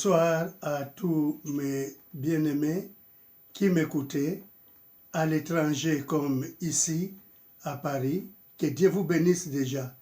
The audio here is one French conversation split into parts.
Bonsoir à tous mes bien-aimés qui m'écoutaient, à l'étranger comme ici, à Paris. Que Dieu vous bénisse déjà.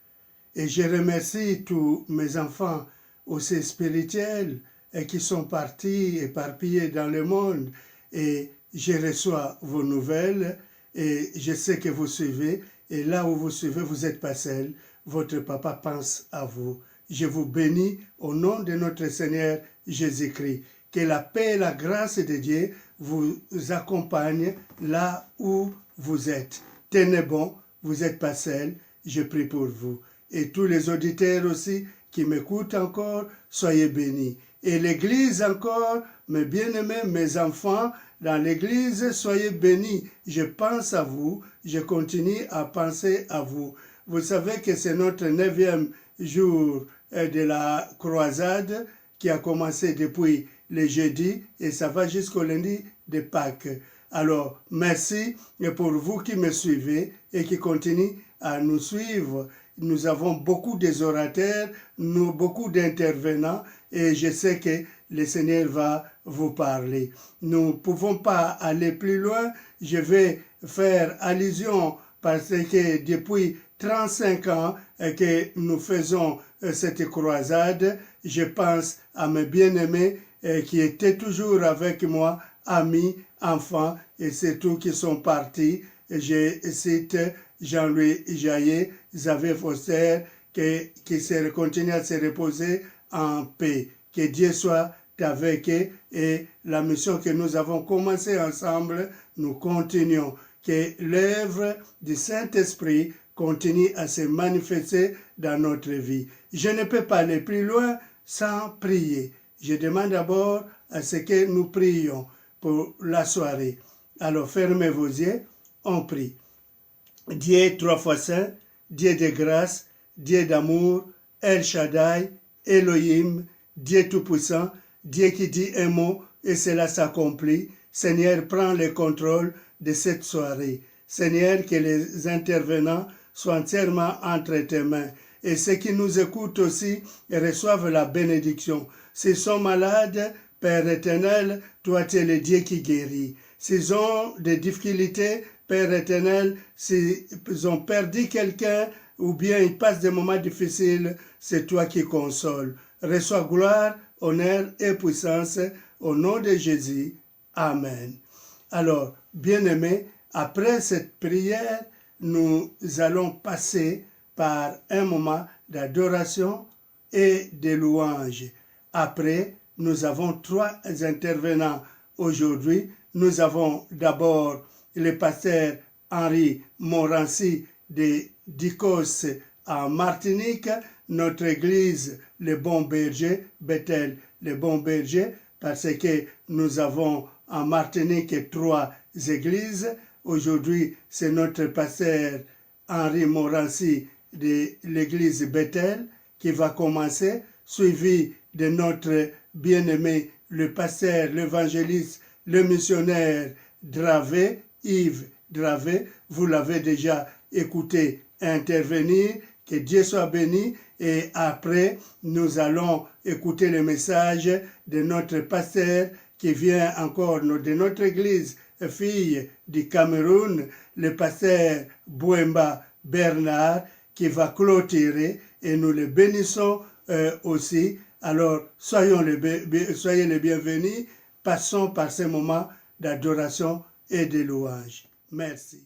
Et je remercie tous mes enfants aussi spirituels et qui sont partis, éparpillés dans le monde. Et je reçois vos nouvelles et je sais que vous suivez. Et là où vous suivez, vous n'êtes pas seul. Votre papa pense à vous. Je vous bénis au nom de notre Seigneur Jésus-Christ. Que la paix et la grâce de Dieu vous accompagnent là où vous êtes. Tenez bon, vous n'êtes pas seul. Je prie pour vous. Et tous les auditeurs aussi qui m'écoutent encore, soyez bénis. Et l'Église encore, mes bien-aimés, mes enfants, dans l'Église, soyez bénis. Je pense à vous, je continue à penser à vous. Vous savez que c'est notre 9e jour de la croisade qui a commencé depuis le jeudi et ça va jusqu'au lundi de Pâques. Alors, merci pour vous qui me suivez et qui continuez à nous suivre. Nous avons beaucoup des orateurs, beaucoup d'intervenants et je sais que le Seigneur va vous parler. Nous ne pouvons pas aller plus loin. Je vais faire allusion parce que depuis 35 ans que nous faisons cette croisade, je pense à mes bien-aimés qui étaient toujours avec moi, amis, enfants, et c'est tous qui sont partis. Je cite Jean-Louis Jaillet, Xavier Foster, qui continue à se reposer en paix. Que Dieu soit avec eux et la mission que nous avons commencée ensemble, nous continuons. Que l'œuvre du Saint-Esprit continue à se manifester dans notre vie. Je ne peux pas aller plus loin sans prier. Je demande d'abord à ce que nous prions pour la soirée. Alors fermez vos yeux, on prie. Dieu trois fois saint, Dieu de grâce, Dieu d'amour, El Shaddai, Elohim, Dieu tout-puissant, Dieu qui dit un mot et cela s'accomplit. Seigneur, prends le contrôle de cette soirée. Seigneur, que les intervenants soient entièrement entre tes mains. Et ceux qui nous écoutent aussi reçoivent la bénédiction. S'ils sont malades, Père éternel, toi tu es le Dieu qui guérit. S'ils ont des difficultés, Père éternel, s'ils ont perdu quelqu'un ou bien ils passent des moments difficiles, c'est toi qui consoles. Reçois gloire, honneur et puissance au nom de Jésus. Amen. Alors, bien-aimés, après cette prière, nous allons passer par un moment d'adoration et de louange. Après, nous avons 3 intervenants aujourd'hui. Nous avons d'abord le pasteur Henri Morancy de Dicos en Martinique, notre église Le Bon Berger, Bethel Le Bon Berger, parce que nous avons en Martinique 3 églises. Aujourd'hui, c'est notre pasteur Henri Morancy de l'église Bethel qui va commencer, suivi de notre bien-aimé, le pasteur, l'évangéliste, le missionnaire Dravé, Yves Dravé. Vous l'avez déjà écouté intervenir. Que Dieu soit béni. Et après, nous allons écouter le message de notre pasteur qui vient encore de notre église, fille du Cameroun, le pasteur Bouemba Bernard, qui va clôturer et nous le bénissons aussi. Alors, soyez les bienvenus. Passons par ces moments d'adoration et de louange. Merci.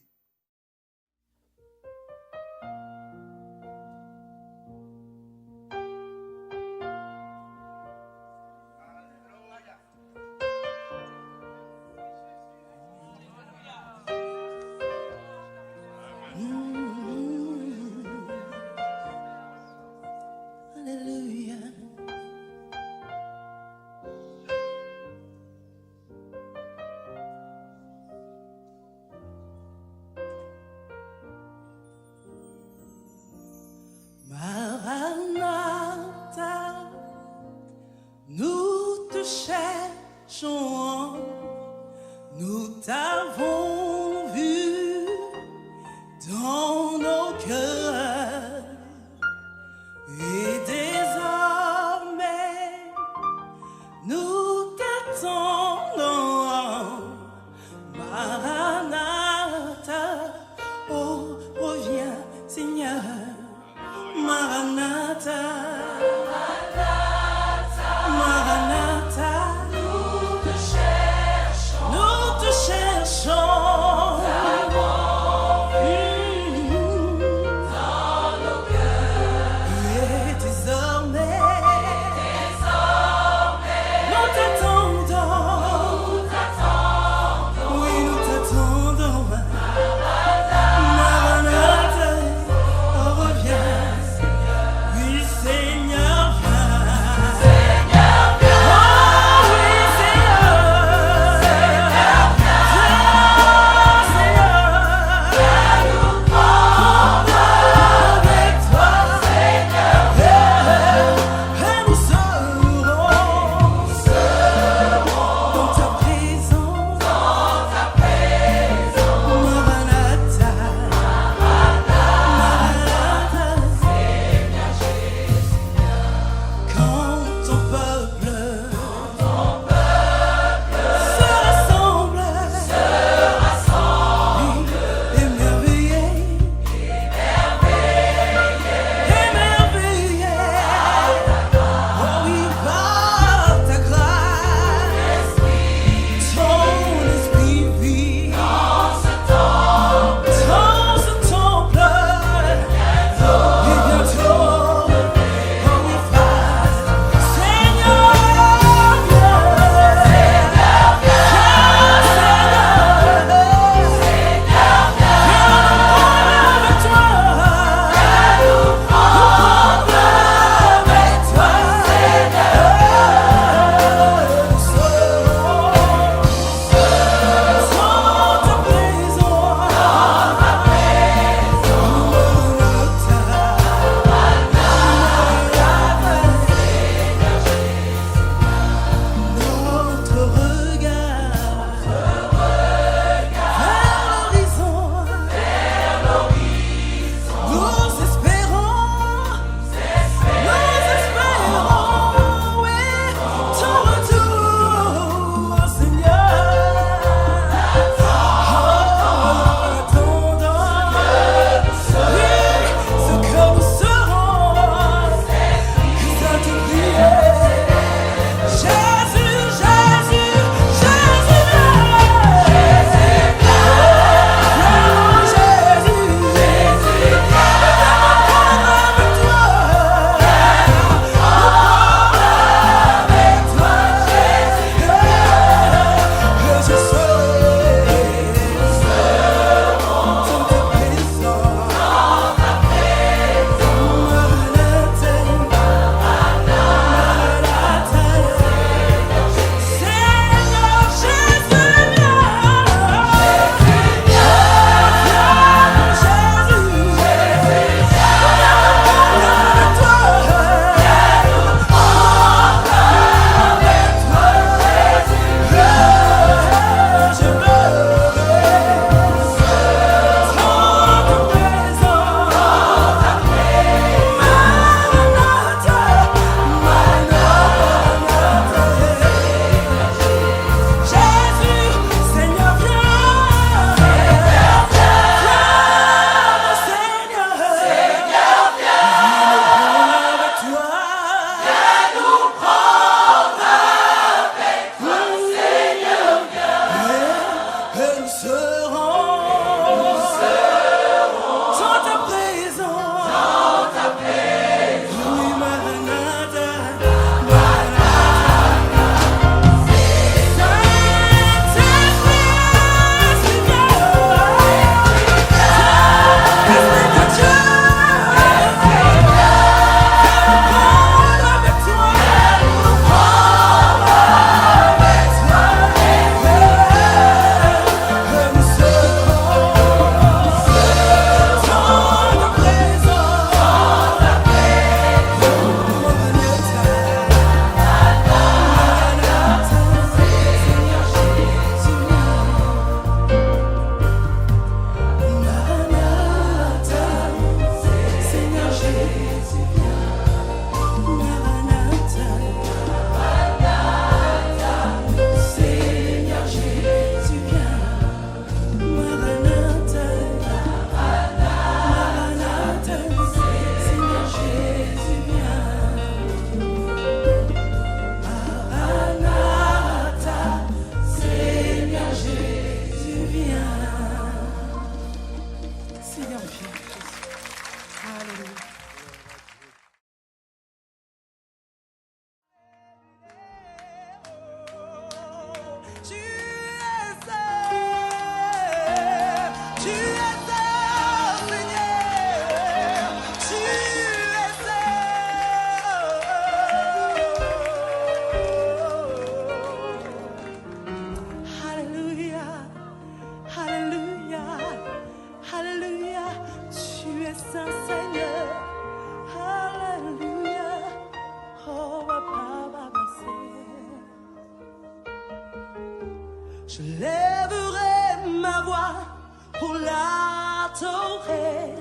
pour l'adorer,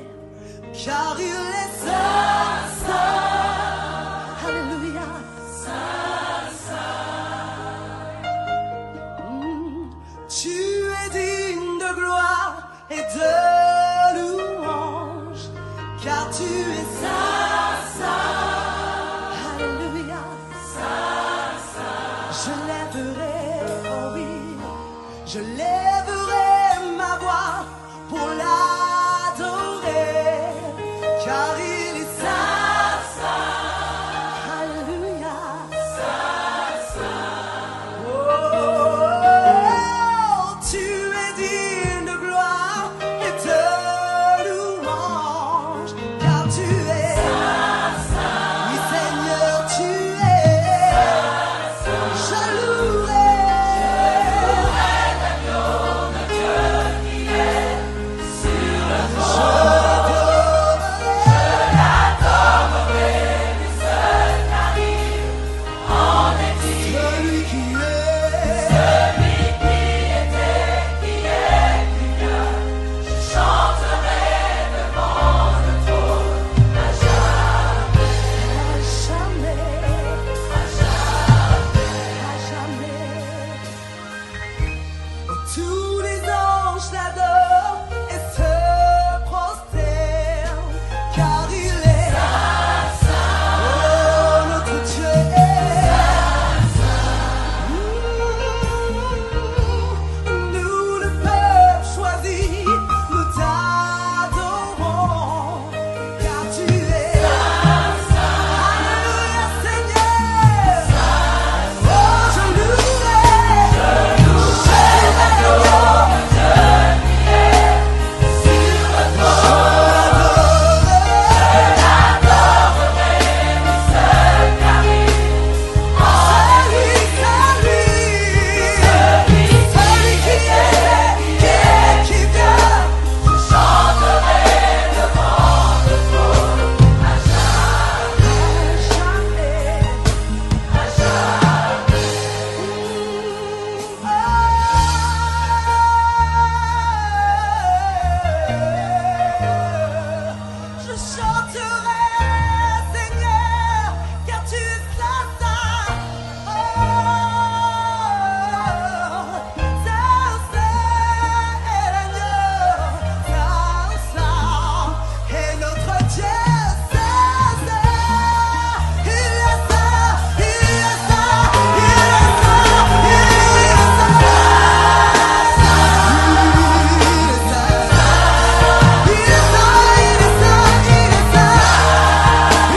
car il est saint, saint. Alléluia. Tu es digne de gloire et de louange, car tu es saint, saint. Alléluia. Saint, saint. Je lèverai, oh oui, je lèverai ma voix pour l'adorer, car il est saint, saint. Alléluia. Saint, saint. Oh. Tu es digne de gloire et de louange, car tu es saint, saint. Oui, Seigneur, tu es saint, saint. Je louerai l'agneau de Dieu qui est sur le trône. Je l'adorerai, le seul qui arrive en exil. Celui qui est, celui qui était, qui est, qui vient. Je chanterai devant le trône à jamais, à jamais, à jamais. Oh, tous les anges l'adorent et se prosternent, car il est saint, saint. Oh, notre Dieu est saint, saint. Nous, le peuple choisi, nous t'adorons, car tu es saint, saint. Alléluia, Seigneur. Oh, je louerai, je louerai l'agneau de Dieu qui est sur le trône. Je l'adorerai, le seul qui arrive en celui qui est, qui vient. Je chanterai devant le trône à jamais, à jamais. Je chanterai, Seigneur, car tu es saint, saint. Saint, saint est l'agneau, saint, saint est notre Dieu, saint, saint. Il est saint, il est saint, il est saint,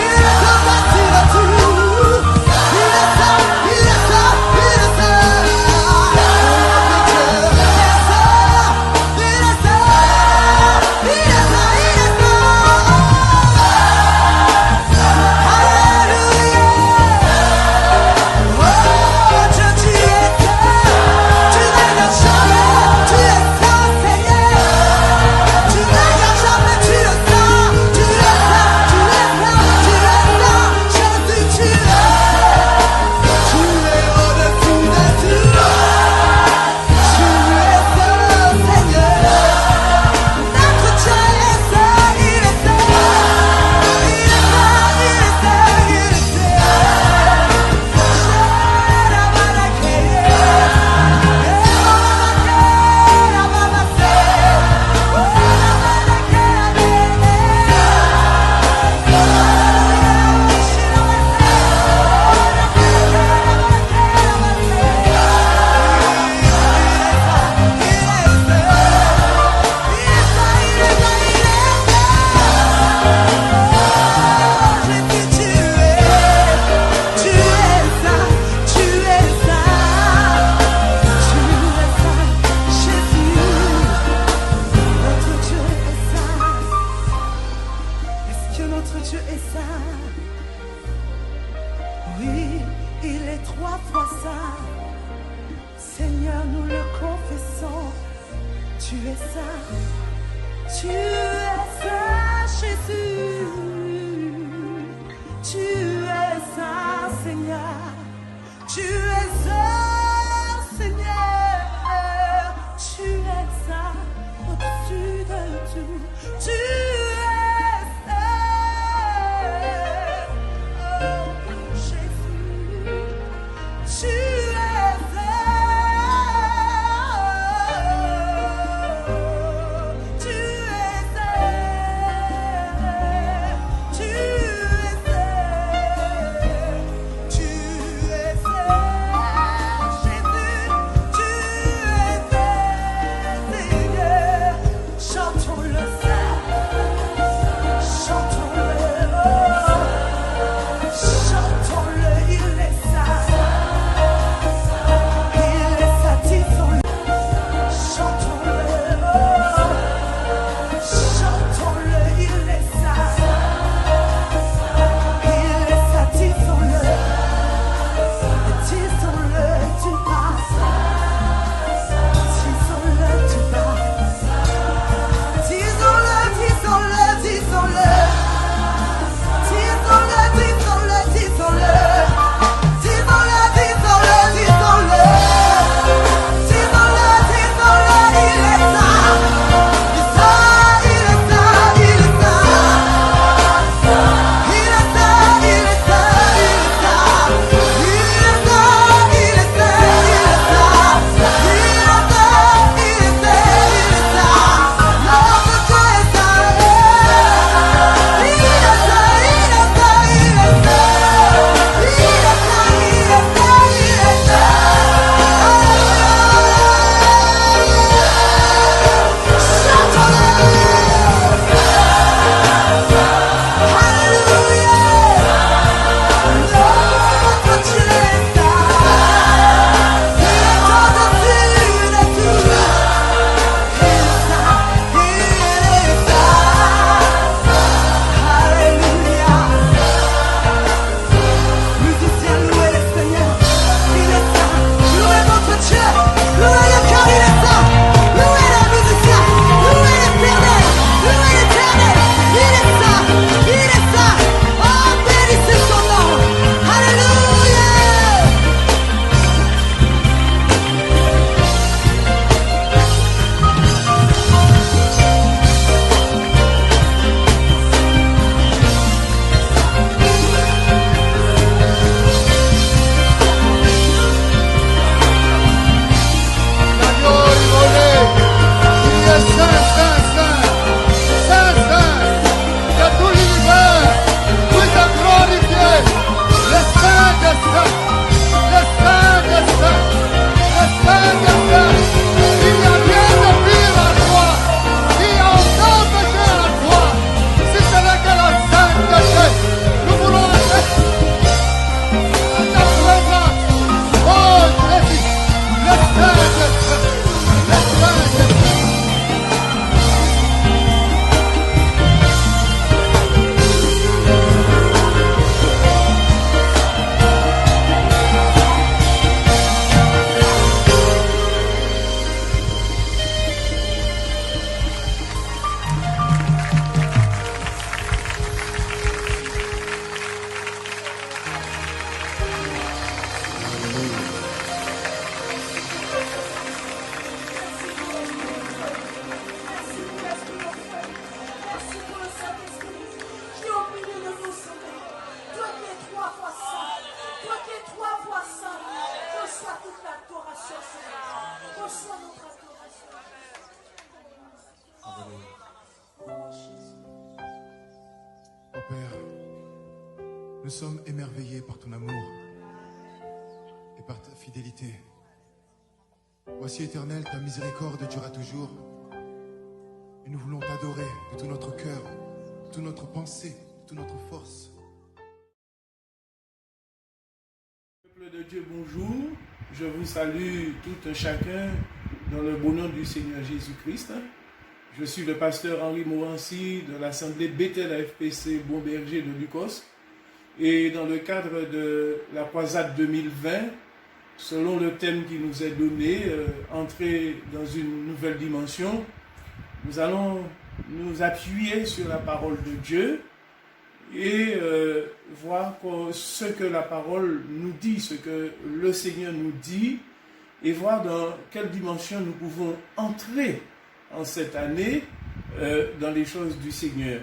il est Tu es saint, tu es saint, Jésus. Tu es saint, Seigneur. Tu es saint, Seigneur. Tu es saint au-dessus Oh Père, nous sommes émerveillés par ton amour et par ta fidélité. Voici, Éternel, ta miséricorde durera toujours. Et nous voulons t'adorer de tout notre cœur, de toute notre pensée, de toute notre force. Peuple de Dieu, bonjour. Je vous salue tout un chacun dans le beau nom du Seigneur Jésus-Christ. Je suis le pasteur Henri Morancy de l'Assemblée Bethel AFPC Bon-Berger de Lucos. Et dans le cadre de la croisade 2020, selon le thème qui nous est donné, entrer dans une nouvelle dimension, nous allons nous appuyer sur la parole de Dieu et voir ce que la parole nous dit, ce que le Seigneur nous dit, et voir dans quelle dimension nous pouvons entrer en cette année dans les choses du Seigneur.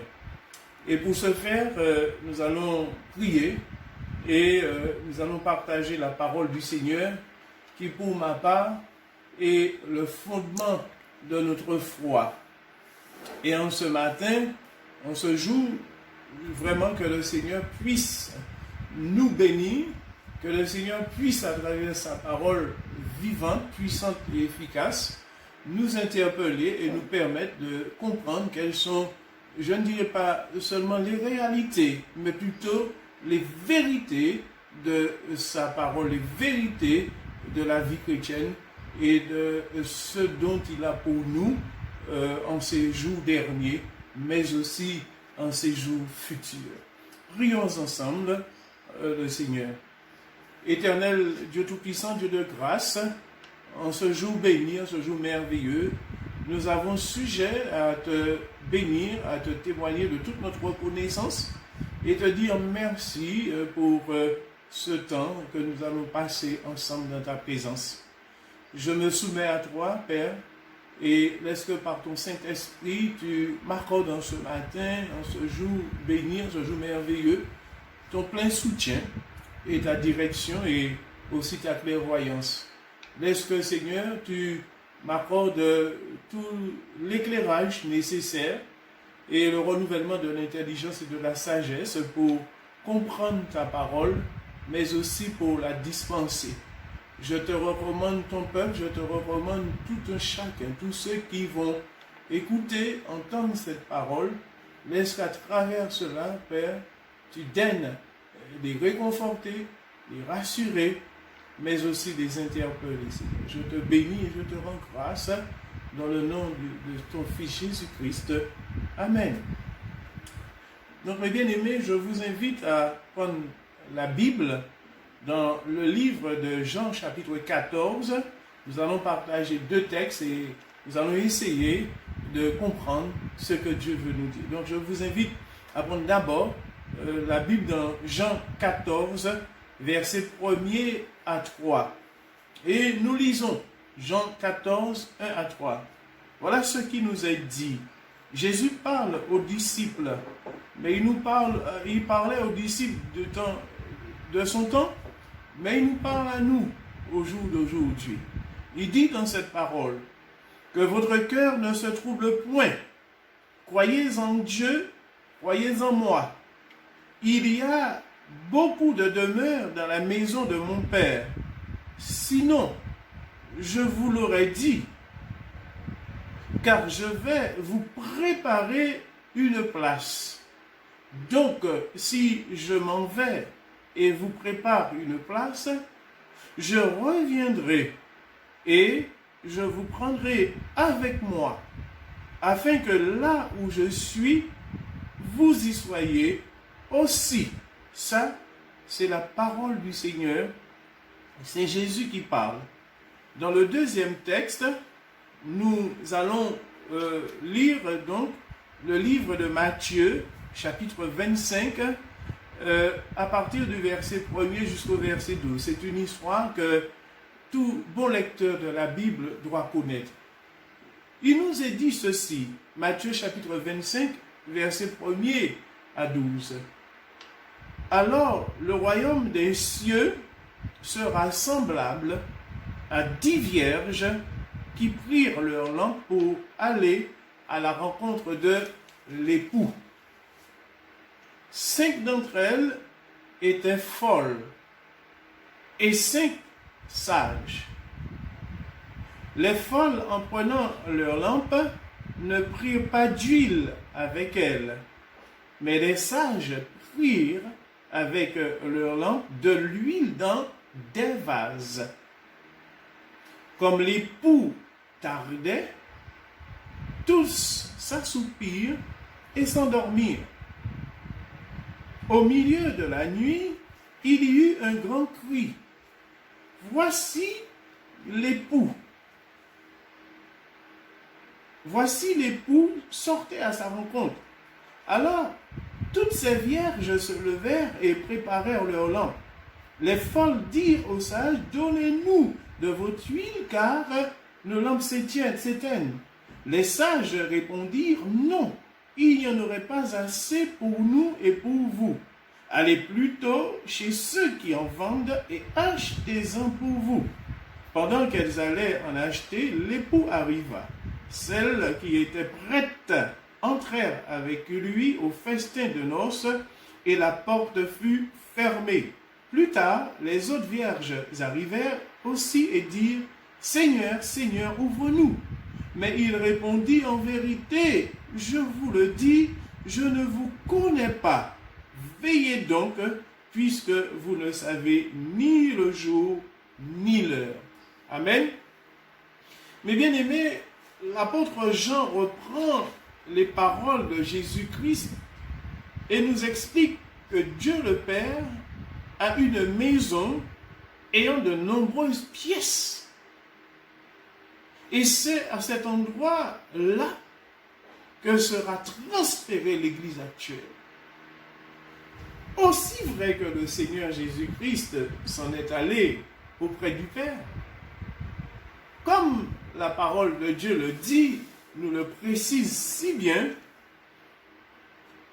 Et pour ce faire, nous allons prier et nous allons partager la parole du Seigneur qui, pour ma part, est le fondement de notre foi. Et en ce matin, en ce jour, vraiment que le Seigneur puisse nous bénir, que le Seigneur puisse, à travers sa parole vivante, puissante et efficace, nous interpeller et nous permettre de comprendre quelles sont, je ne dirais pas seulement les réalités, mais plutôt les vérités de sa parole, les vérités de la vie chrétienne et de ce dont il a pour nous en ces jours derniers, mais aussi en ces jours futurs. Prions ensemble le Seigneur. Éternel Dieu Tout-Puissant, Dieu de grâce, en ce jour béni, en ce jour merveilleux, nous avons sujet à te bénir, à te témoigner de toute notre reconnaissance et te dire merci pour ce temps que nous allons passer ensemble dans ta présence. Je me soumets à toi, Père, et laisse que par ton Saint-Esprit, tu m'accordes en ce matin, en ce jour béni, en ce jour merveilleux, ton plein soutien et ta direction et aussi ta clairvoyance. Laisse que, Seigneur, tu m'accordes tout l'éclairage nécessaire et le renouvellement de l'intelligence et de la sagesse pour comprendre ta parole, mais aussi pour la dispenser. Je te recommande ton peuple, je te recommande tout un chacun, tous ceux qui vont écouter, entendre cette parole. Laisse qu'à travers cela, Père, tu daignes les réconforter, les rassurer, mais aussi les interpeller. Je te bénis et je te rends grâce dans le nom de ton Fils Jésus-Christ. Amen. Donc, mes bien-aimés, je vous invite à prendre la Bible dans le livre de Jean, chapitre 14. Nous allons partager deux textes et nous allons essayer de comprendre ce que Dieu veut nous dire. Donc, je vous invite à prendre d'abord la Bible dans Jean 14, versets 1er à 3. Et nous lisons Jean 14, 1 à 3. Voilà ce qui nous est dit. Jésus parle aux disciples, mais il parlait aux disciples de son temps, mais il nous parle à nous au jour d'aujourd'hui. Il dit dans cette parole que votre cœur ne se trouble point. Croyez en Dieu, croyez en moi. Il y a beaucoup de demeures dans la maison de mon Père. Sinon, je vous l'aurais dit, car je vais vous préparer une place. Donc, si je m'en vais et vous prépare une place, je reviendrai et je vous prendrai avec moi, afin que là où je suis, vous y soyez aussi. Ça, c'est la parole du Seigneur. C'est Jésus qui parle. Dans le deuxième texte, nous allons lire donc le livre de Matthieu, chapitre 25, à partir du verset 1er jusqu'au verset 12. C'est une histoire que tout bon lecteur de la Bible doit connaître. Il nous est dit ceci, Matthieu chapitre 25, verset 1er à 12. Alors le royaume des cieux sera semblable à 10 vierges qui prirent leur lampe pour aller à la rencontre de l'époux. 5 d'entre elles étaient folles et 5 sages. Les folles, en prenant leur lampe, ne prirent pas d'huile avec elles, mais les sages prirent avec leur lampe de l'huile dans des vases. Comme l'époux tardait, tous s'assoupirent et s'endormirent. Au milieu de la nuit, il y eut un grand cri. Voici l'époux. Voici l'époux sortait à sa rencontre. Alors, toutes ces vierges se levèrent et préparèrent leurs lampes. Les folles dirent aux sages, donnez-nous de votre huile, car nos lampes s'éteignent. Les sages répondirent, non, il n'y en aurait pas assez pour nous et pour vous. Allez plutôt chez ceux qui en vendent et achetez-en pour vous. Pendant qu'elles allaient en acheter, l'époux arriva. Celles qui étaient prêtes entrèrent avec lui au festin de noces et la porte fut fermée. Plus tard, les autres vierges arrivèrent aussi et dirent, Seigneur, Seigneur, ouvre-nous. Mais il répondit, en vérité, je vous le dis, je ne vous connais pas. Veillez donc, puisque vous ne savez ni le jour ni l'heure. Amen. Mes bien-aimés, l'apôtre Jean reprend les paroles de Jésus-Christ et nous explique que Dieu le Père a une maison ayant de nombreuses pièces. Et c'est à cet endroit-là que sera transférée l'Église actuelle. Aussi vrai que le Seigneur Jésus-Christ s'en est allé auprès du Père, comme la parole de Dieu le dit, nous le précise si bien,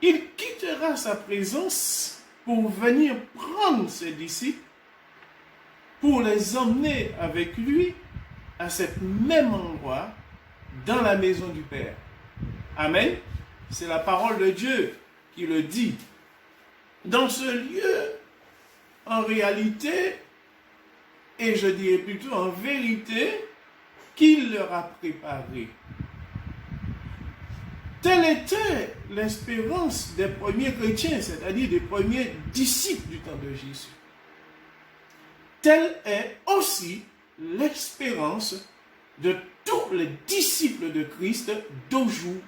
il quittera sa présence pour venir prendre ses disciples, pour les emmener avec lui à cet même endroit, dans la maison du Père. Amen. C'est la parole de Dieu qui le dit. Dans ce lieu, en réalité, et je dirais plutôt en vérité, qu'il leur a préparé. Telle était l'espérance des premiers chrétiens, c'est-à-dire des premiers disciples du temps de Jésus. Telle est aussi l'espérance de tous les disciples de Christ d'aujourd'hui.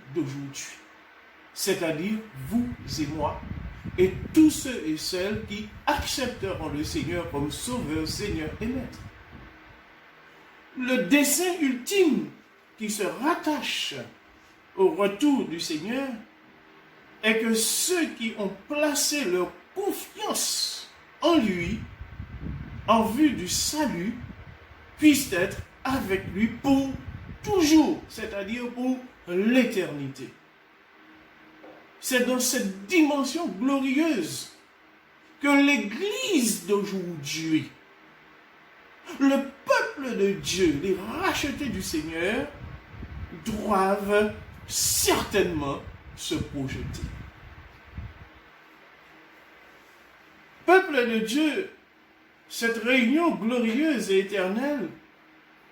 C'est-à-dire vous et moi, et tous ceux et celles qui accepteront le Seigneur comme Sauveur, Seigneur et Maître. Le dessein ultime qui se rattache au retour du Seigneur est que ceux qui ont placé leur confiance en lui, en vue du salut, puissent être avec lui pour toujours, c'est-à-dire pour l'éternité. C'est dans cette dimension glorieuse que l'Église d'aujourd'hui, le peuple de Dieu, les rachetés du Seigneur, doivent certainement se projeter. Peuple de Dieu, cette réunion glorieuse et éternelle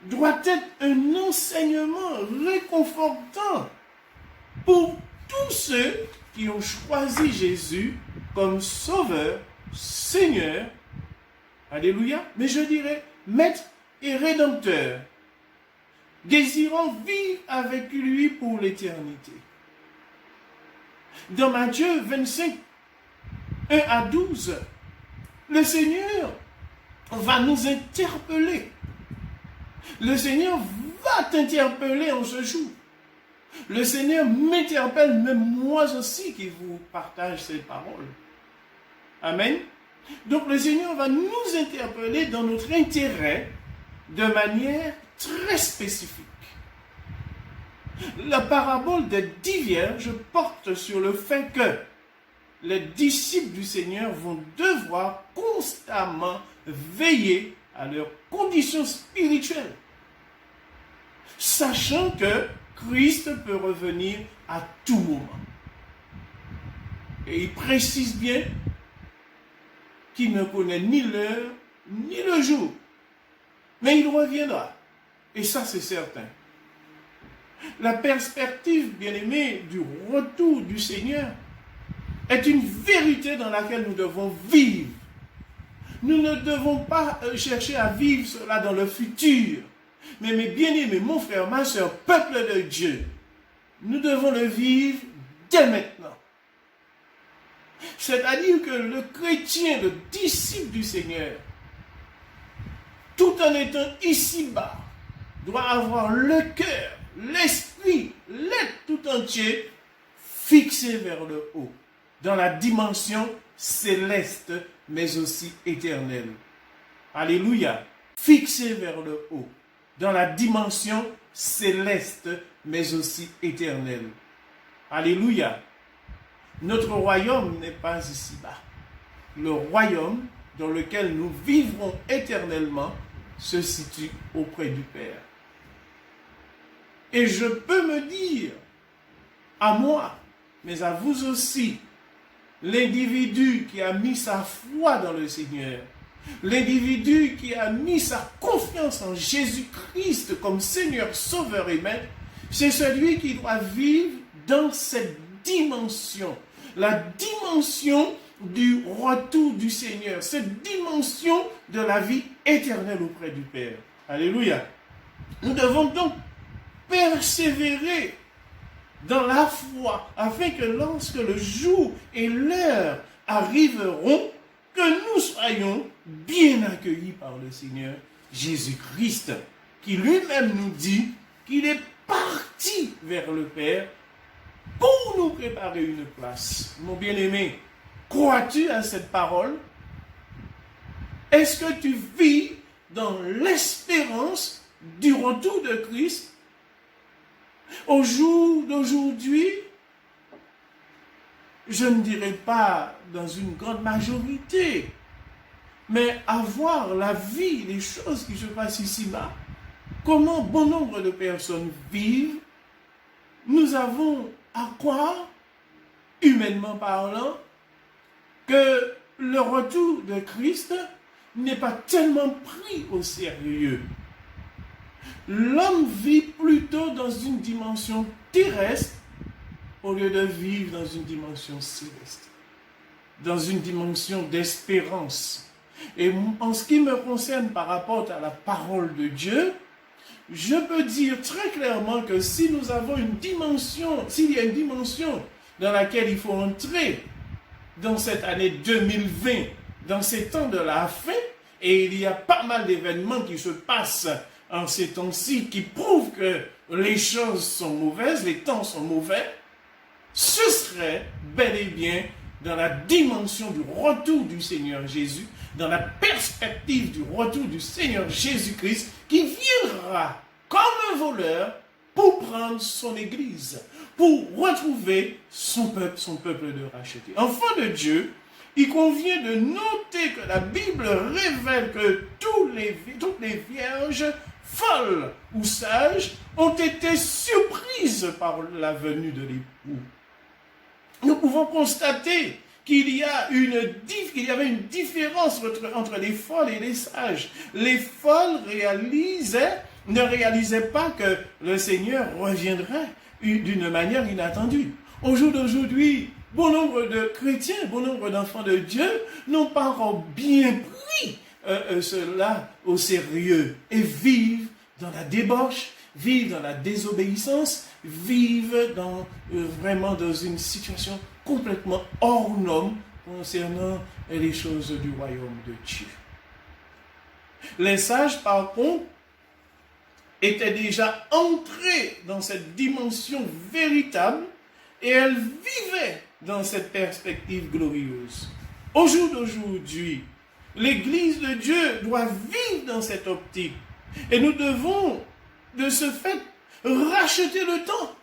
doit être un enseignement réconfortant pour tous ceux qui ont choisi Jésus comme Sauveur, Seigneur, alléluia, mais je dirais Maître et Rédempteur, désirant vivre avec lui pour l'éternité. Dans Matthieu 25, 1 à 12, le Seigneur va nous interpeller. Le Seigneur va t'interpeller en ce jour. Le Seigneur m'interpelle, même moi aussi qui vous partage ces paroles. Amen. Donc le Seigneur va nous interpeller dans notre intérêt de manière très spécifique. La parabole des 10 vierges porte sur le fait que les disciples du Seigneur vont devoir constamment veiller à leurs conditions spirituelles, sachant que Christ peut revenir à tout moment. Et il précise bien qu'il ne connaît ni l'heure, ni le jour. Mais il reviendra. Et ça, c'est certain. La perspective, bien-aimée, du retour du Seigneur est une vérité dans laquelle nous devons vivre. Nous ne devons pas chercher à vivre cela dans le futur. Mais mes bien-aimés, mon frère, ma soeur, peuple de Dieu, nous devons le vivre dès maintenant. C'est-à-dire que le chrétien, le disciple du Seigneur, tout en étant ici-bas, doit avoir le cœur, l'esprit, l'être tout entier fixé vers le haut, dans la dimension céleste, mais aussi éternelle. Alléluia. Fixé vers le haut, dans la dimension céleste, mais aussi éternelle. Alléluia. Notre royaume n'est pas ici-bas. Le royaume dans lequel nous vivrons éternellement se situe auprès du Père. Et je peux me dire, à moi, mais à vous aussi, l'individu qui a mis sa foi dans le Seigneur, l'individu qui a mis sa confiance en Jésus-Christ comme Seigneur, Sauveur et Maître, c'est celui qui doit vivre dans cette dimension, la dimension du retour du Seigneur, cette dimension de la vie éternelle auprès du Père. Alléluia. Nous devons donc persévérer dans la foi afin que lorsque le jour et l'heure arriveront, que nous soyons bien accueillis par le Seigneur Jésus-Christ, qui lui-même nous dit qu'il est parti vers le Père pour nous préparer une place. Mon bien-aimé, crois-tu à cette parole? Est-ce que tu vis dans l'espérance du retour de Christ? Au jour d'aujourd'hui, je ne dirais pas dans une grande majorité, mais à voir la vie, les choses qui se passent ici-bas, comment bon nombre de personnes vivent, nous avons à croire, humainement parlant, que le retour de Christ n'est pas tellement pris au sérieux. L'homme vit plutôt dans une dimension terrestre au lieu de vivre dans une dimension céleste, dans une dimension d'espérance. Et en ce qui me concerne par rapport à la parole de Dieu, je peux dire très clairement que si nous avons une dimension, s'il y a une dimension dans laquelle il faut entrer dans cette année 2020, dans ces temps de la fin, et il y a pas mal d'événements qui se passent en ces temps-ci qui prouvent que les choses sont mauvaises, les temps sont mauvais, ce serait bel et bien dans la dimension du retour du Seigneur Jésus, dans la perspective du retour du Seigneur Jésus-Christ, qui viendra comme un voleur pour prendre son Église, pour retrouver son peuple de racheté. Enfants de Dieu, il convient de noter que la Bible révèle que toutes les vierges folles ou sages ont été surprises par la venue de l'époux. Nous pouvons constater qu'il y avait une différence entre les folles et les sages. Les folles ne réalisaient pas que le Seigneur reviendrait d'une manière inattendue. Au jour d'aujourd'hui, bon nombre de chrétiens, bon nombre d'enfants de Dieu n'ont pas encore bien pris cela au sérieux et vivent dans la débauche, vivent dans la désobéissance, vivent vraiment dans une situation complètement hors norme concernant les choses du royaume de Dieu. Les sages, par contre, étaient déjà entrés dans cette dimension véritable et elles vivaient dans cette perspective glorieuse. Au jour d'aujourd'hui, l'Église de Dieu doit vivre dans cette optique. Et nous devons, de ce fait, racheter le temps.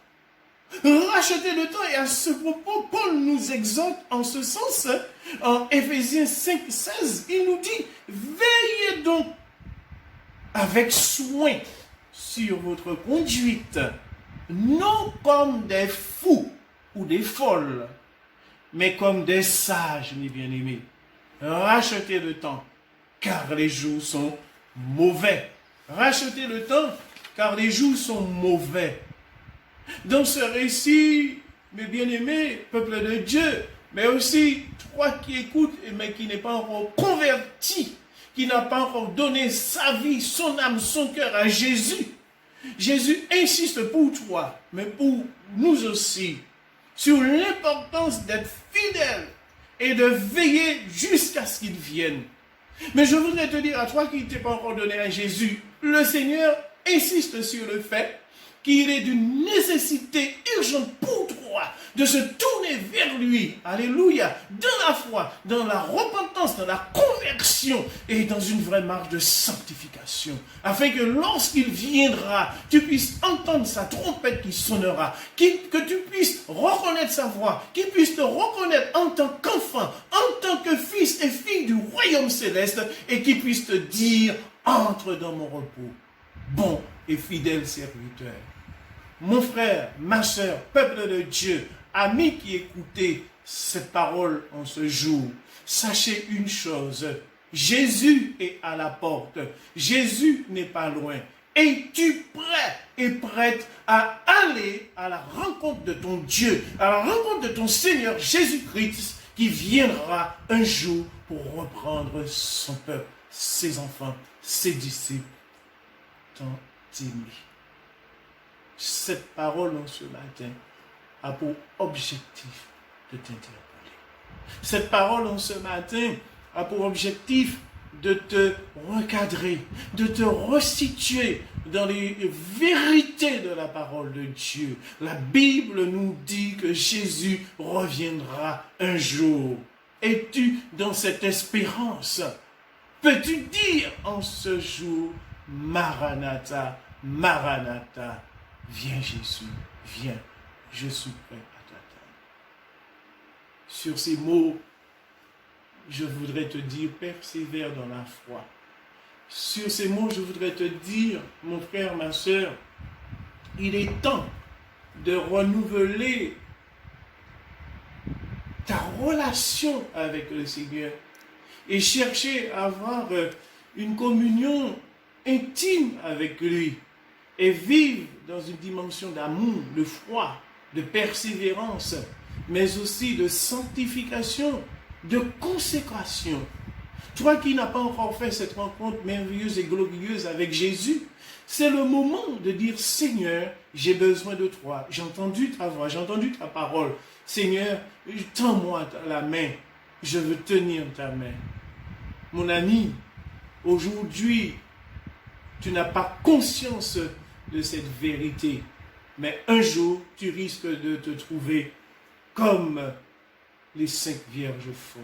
Racheter le temps. Et à ce propos, Paul nous exhorte en ce sens, en Éphésiens 5, 16, il nous dit, veillez donc avec soin sur votre conduite, non comme des fous ou des folles, mais comme des sages, mes bien-aimés. Rachetez le temps, car les jours sont mauvais. Rachetez le temps, car les jours sont mauvais. Dans ce récit, mes bien-aimés, peuple de Dieu, mais aussi toi qui écoutes, mais qui n'est pas encore converti, qui n'a pas encore donné sa vie, son âme, son cœur à Jésus. Jésus insiste pour toi, mais pour nous aussi, sur l'importance d'être fidèle et de veiller jusqu'à ce qu'il vienne. Mais je voudrais te dire à toi qui ne t'es pas encore donné à Jésus, le Seigneur insiste sur le fait qu'il est d'une nécessité urgente pour toi de se tourner vers lui, alléluia, dans la foi, dans la repentance, dans la conversion et dans une vraie marche de sanctification, afin que lorsqu'il viendra, tu puisses entendre sa trompette qui sonnera, que tu puisses reconnaître sa voix, qu'il puisse te reconnaître en tant qu'enfant, en tant que fils et fille du royaume céleste, et qu'il puisse te dire, entre dans mon repos, bon et fidèle serviteur. Mon frère, ma soeur, peuple de Dieu, amis qui écoutez cette parole en ce jour, sachez une chose, Jésus est à la porte, Jésus n'est pas loin. Es-tu prêt et prête à aller à la rencontre de ton Dieu, à la rencontre de ton Seigneur Jésus-Christ qui viendra un jour pour reprendre son peuple, ses enfants, ses disciples, tant aimés. Cette parole en ce matin a pour objectif de t'interpeller. Cette parole en ce matin a pour objectif de te recadrer, de te restituer dans les vérités de la parole de Dieu. La Bible nous dit que Jésus reviendra un jour. Es-tu dans cette espérance? Peux-tu dire en ce jour, Maranatha, Maranatha, viens Jésus, viens, je suis prêt à t'attendre. Sur ces mots, je voudrais te dire, persévère dans la foi. Sur ces mots, je voudrais te dire, mon frère, ma soeur, il est temps de renouveler ta relation avec le Seigneur et chercher à avoir une communion intime avec lui et vivre dans une dimension d'amour, de foi, de persévérance, mais aussi de sanctification, de consécration. Toi qui n'as pas encore fait cette rencontre merveilleuse et glorieuse avec Jésus, c'est le moment de dire, Seigneur, j'ai besoin de toi. J'ai entendu ta voix, j'ai entendu ta parole. Seigneur, tends-moi la main. Je veux tenir ta main. Mon ami, aujourd'hui, tu n'as pas conscience de cette vérité. Mais un jour, tu risques de te trouver comme les 5 vierges folles.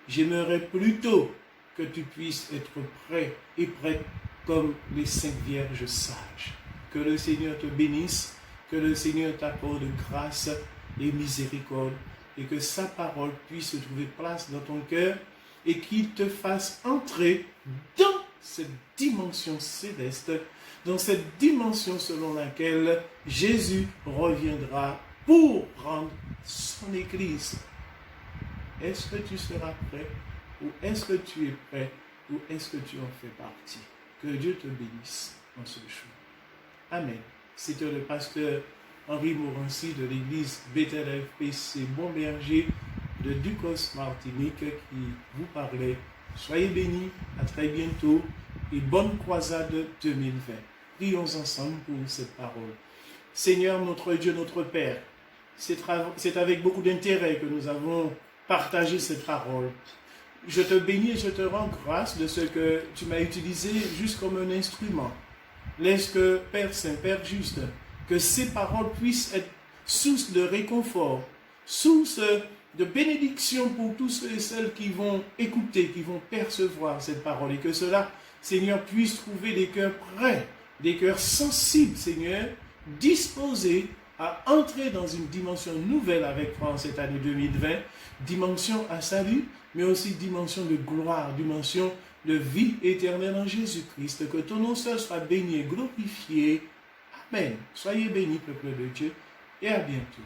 J'aimerais plutôt que tu puisses être prêt et prête comme les 5 vierges sages. Que le Seigneur te bénisse, que le Seigneur t'accorde grâce et miséricorde, et que sa parole puisse trouver place dans ton cœur et qu'il te fasse entrer dans cette dimension céleste, dans cette dimension selon laquelle Jésus reviendra pour prendre son Église. Est-ce que tu seras prêt ou est-ce que tu es prêt ou est-ce que tu en fais partie? Que Dieu te bénisse en ce jour. Amen. C'était le pasteur Henri Morancy de l'église Bethel FPC Bon Berger de Ducos, Martinique qui vous parlait. Soyez bénis, à très bientôt et bonne croisade 2020. Prions ensemble pour cette parole. Seigneur, notre Dieu, notre Père, c'est avec beaucoup d'intérêt que nous avons partagé cette parole. Je te bénis et je te rends grâce de ce que tu m'as utilisé juste comme un instrument. Laisse que, Père Saint, Père Juste, que ces paroles puissent être source de réconfort, source de bénédiction pour tous ceux et celles qui vont écouter, qui vont percevoir cette parole. Et que cela, Seigneur, puisse trouver des cœurs prêts, des cœurs sensibles, Seigneur, disposés à entrer dans une dimension nouvelle avec toi en cette année 2020, dimension à salut, mais aussi dimension de gloire, dimension de vie éternelle en Jésus-Christ. Que ton nom seul soit béni et glorifié. Amen. Soyez bénis, peuple de Dieu, et à bientôt.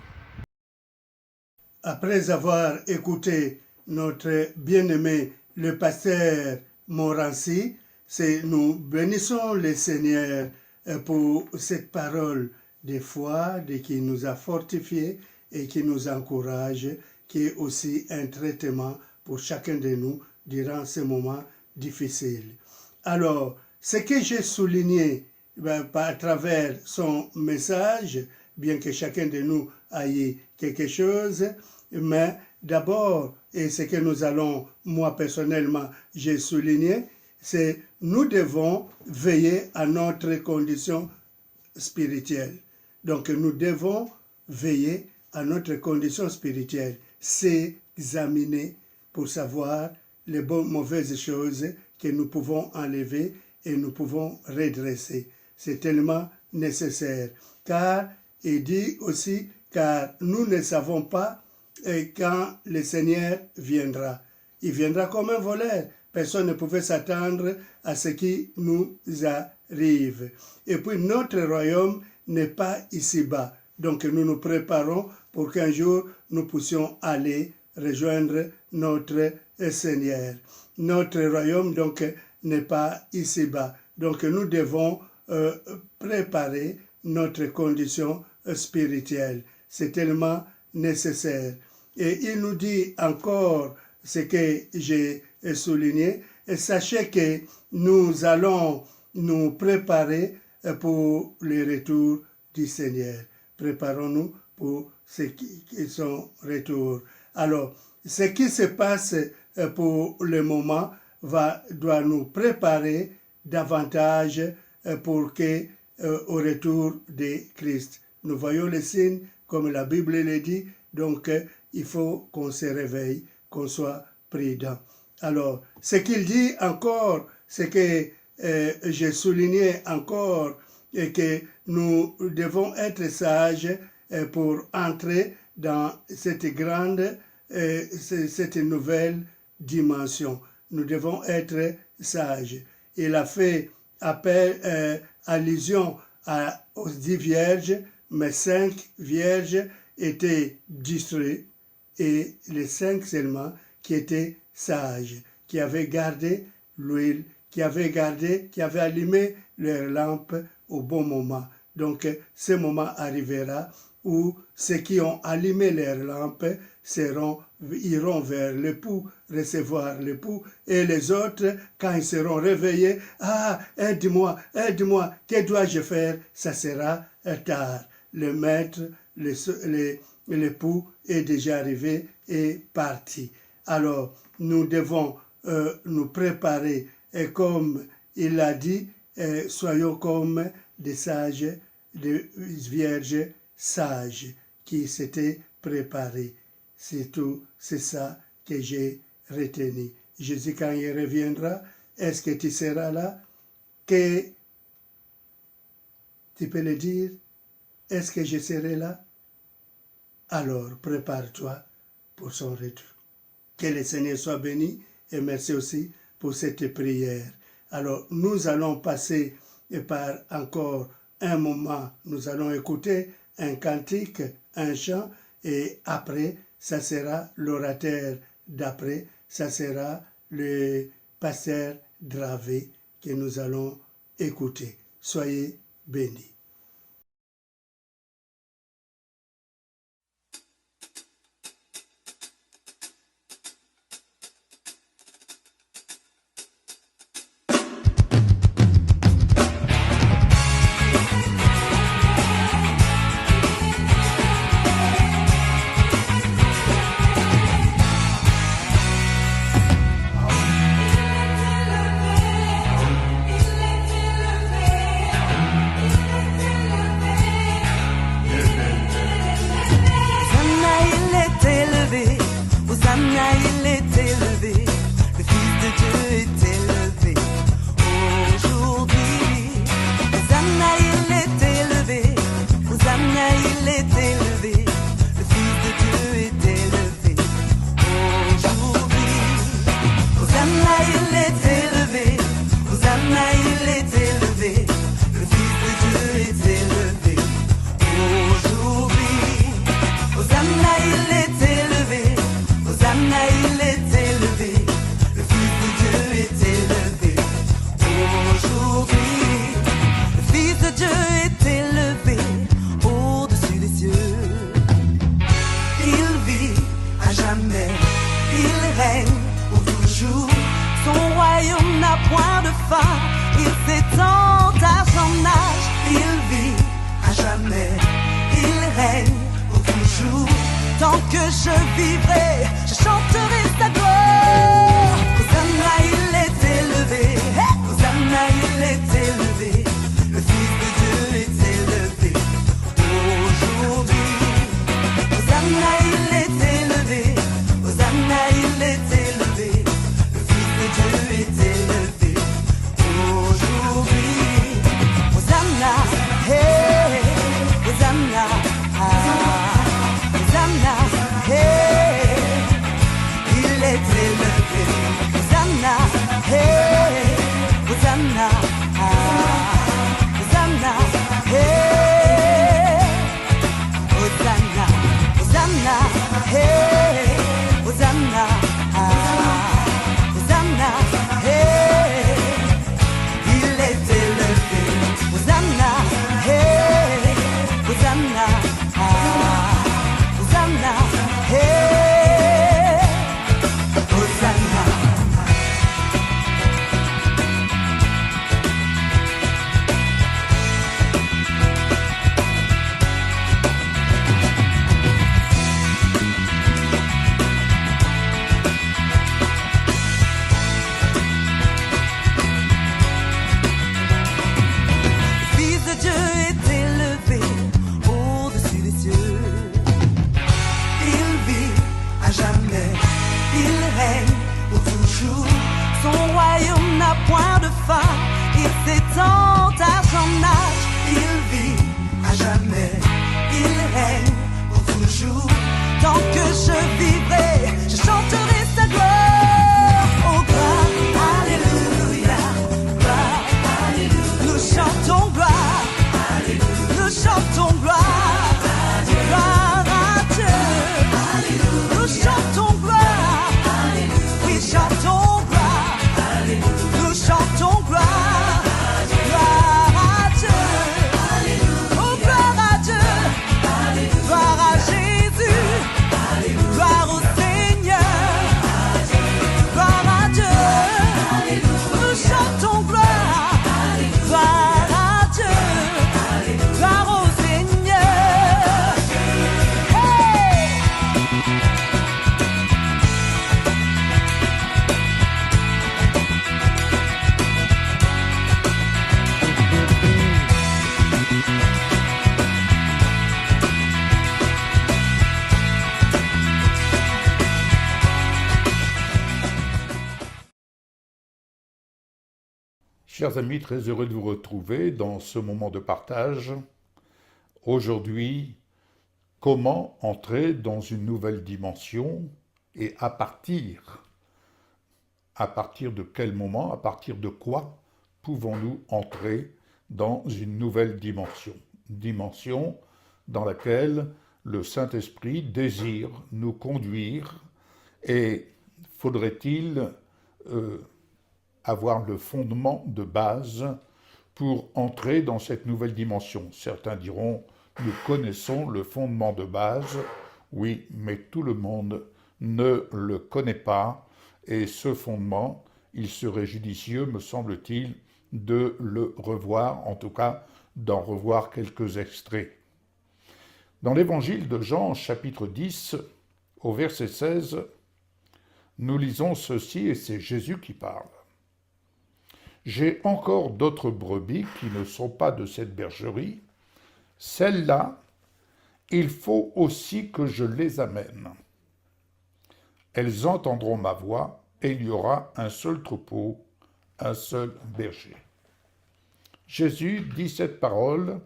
Après avoir écouté notre bien-aimé le pasteur Morancy, nous bénissons le Seigneur pour cette parole de foi qui nous a fortifiés et qui nous encourage, qui est aussi un traitement pour chacun de nous durant ces moments difficiles. Alors, ce que j'ai souligné à travers son message, bien que chacun de nous ait quelque chose, mais d'abord, et ce que nous allons, moi personnellement, j'ai souligné, c'est nous devons veiller à notre condition spirituelle. Donc nous devons veiller à notre condition spirituelle, s'examiner pour savoir les bonnes, mauvaises choses que nous pouvons enlever et nous pouvons redresser. C'est tellement nécessaire. Car, il dit aussi, car nous ne savons pas quand le Seigneur viendra. Il viendra comme un voleur. Personne ne pouvait s'attendre à ce qui nous arrive. Et puis notre royaume n'est pas ici-bas. Donc nous nous préparons pour qu'un jour nous puissions aller rejoindre notre Seigneur. Notre royaume donc n'est pas ici-bas. Donc nous devons préparer notre condition spirituelle. C'est tellement nécessaire. Et il nous dit encore ce que j'ai souligné. Et sachez que nous allons nous préparer pour le retour du Seigneur. Préparons-nous pour son retour. Alors, ce qui se passe pour le moment doit nous préparer davantage pour que au retour de Christ. Nous voyons les signes, comme la Bible le dit, donc il faut qu'on se réveille, qu'on soit prudent. Alors, ce qu'il dit encore, c'est que j'ai souligné encore et que nous devons être sages pour entrer dans cette grande, cette nouvelle dimension. Nous devons être sages. Il a fait allusion aux 10 vierges, mais 5 vierges étaient distraites et les 5 seulement qui étaient sages, qui avaient gardé l'huile, qui avaient allumé leur lampe au bon moment. Donc, ce moment arrivera où ceux qui ont allumé leur lampe iront vers l'époux, recevoir l'époux, et les autres, quand ils seront réveillés, « Ah, aide-moi, que dois-je faire ?» Ça sera tard. Le maître, l'époux est déjà arrivé et parti. Alors, nous devons nous préparer, et comme il l'a dit, soyons comme des sages, des vierges sages qui s'étaient préparés. C'est tout, c'est ça que j'ai retenu. Jésus, quand il reviendra, est-ce que tu seras là? Que tu peux le dire? Est-ce que je serai là? Alors, prépare-toi pour son retour. Que le Seigneur soit béni et merci aussi pour cette prière. Alors, nous allons passer par encore un moment. Nous allons écouter un cantique, un chant, et après, ça sera l'orateur d'après, ça sera le pasteur Dravé que nous allons écouter. Soyez bénis. Hosanna, il est élevé, le Fils de Dieu est élevé. point de fin. Il s'étend à son âge, il vit à jamais, il règne pour toujours. Tant que je vivrai, je chanterai sa gloire. Hosanna, il est élevé, Hosanna, il est élevé. Le Fils de Dieu est élevé aujourd'hui. Hosanna, il est élevé, Hosanna, il est élevé. Le Fils de Dieu est élevé aujourd'hui. Hosanna, hey, Hosanna, Hosanna, hey, il est élevé. Hosanna, hey, Hosanna, Hosanna, hey, Hosanna, Hosanna, hey, Hosanna, Hosanna, hey, il est élevé. Hosanna, hey, Hosanna, Hosanna, hey, Hosanna. Le Fils de Dieu est élevé au-dessus des cieux. Il vit à jamais, il règne pour toujours. Son royaume n'a point de fin, il s'étend à son âge. Il vit à jamais, il règne pour toujours. Tant que je vivrai, je chanterai sa gloire. Oh gloire, alléluia, gloire, alléluia. Nous chantons gloire, alléluia. Nous chantons gloire, gloire à Dieu. Nous chantons gloire, oui chantons gloire, nous chantons gloire, gloire à Dieu, oh gloire à Dieu, gloire à Jésus, gloire au Seigneur, gloire à Dieu, nous chantons gloire, gloire à Dieu, gloire au Seigneur. Hey! Chers amis, très heureux de vous retrouver dans ce moment de partage. Aujourd'hui, comment entrer dans une nouvelle dimension et à partir de quel moment, à partir de quoi pouvons-nous entrer dans une nouvelle dimension dans laquelle le Saint-Esprit désire nous conduire et faudrait-il avoir le fondement de base pour entrer dans cette nouvelle dimension. Certains diront, nous connaissons le fondement de base, oui, mais tout le monde ne le connaît pas, et ce fondement, il serait judicieux, me semble-t-il, de le revoir, en tout cas d'en revoir quelques extraits. Dans l'évangile de Jean, chapitre 10, au verset 16, nous lisons ceci, et c'est Jésus qui parle. J'ai encore d'autres brebis qui ne sont pas de cette bergerie. Celles-là, il faut aussi que je les amène. Elles entendront ma voix et il y aura un seul troupeau, un seul berger. Jésus dit cette parole,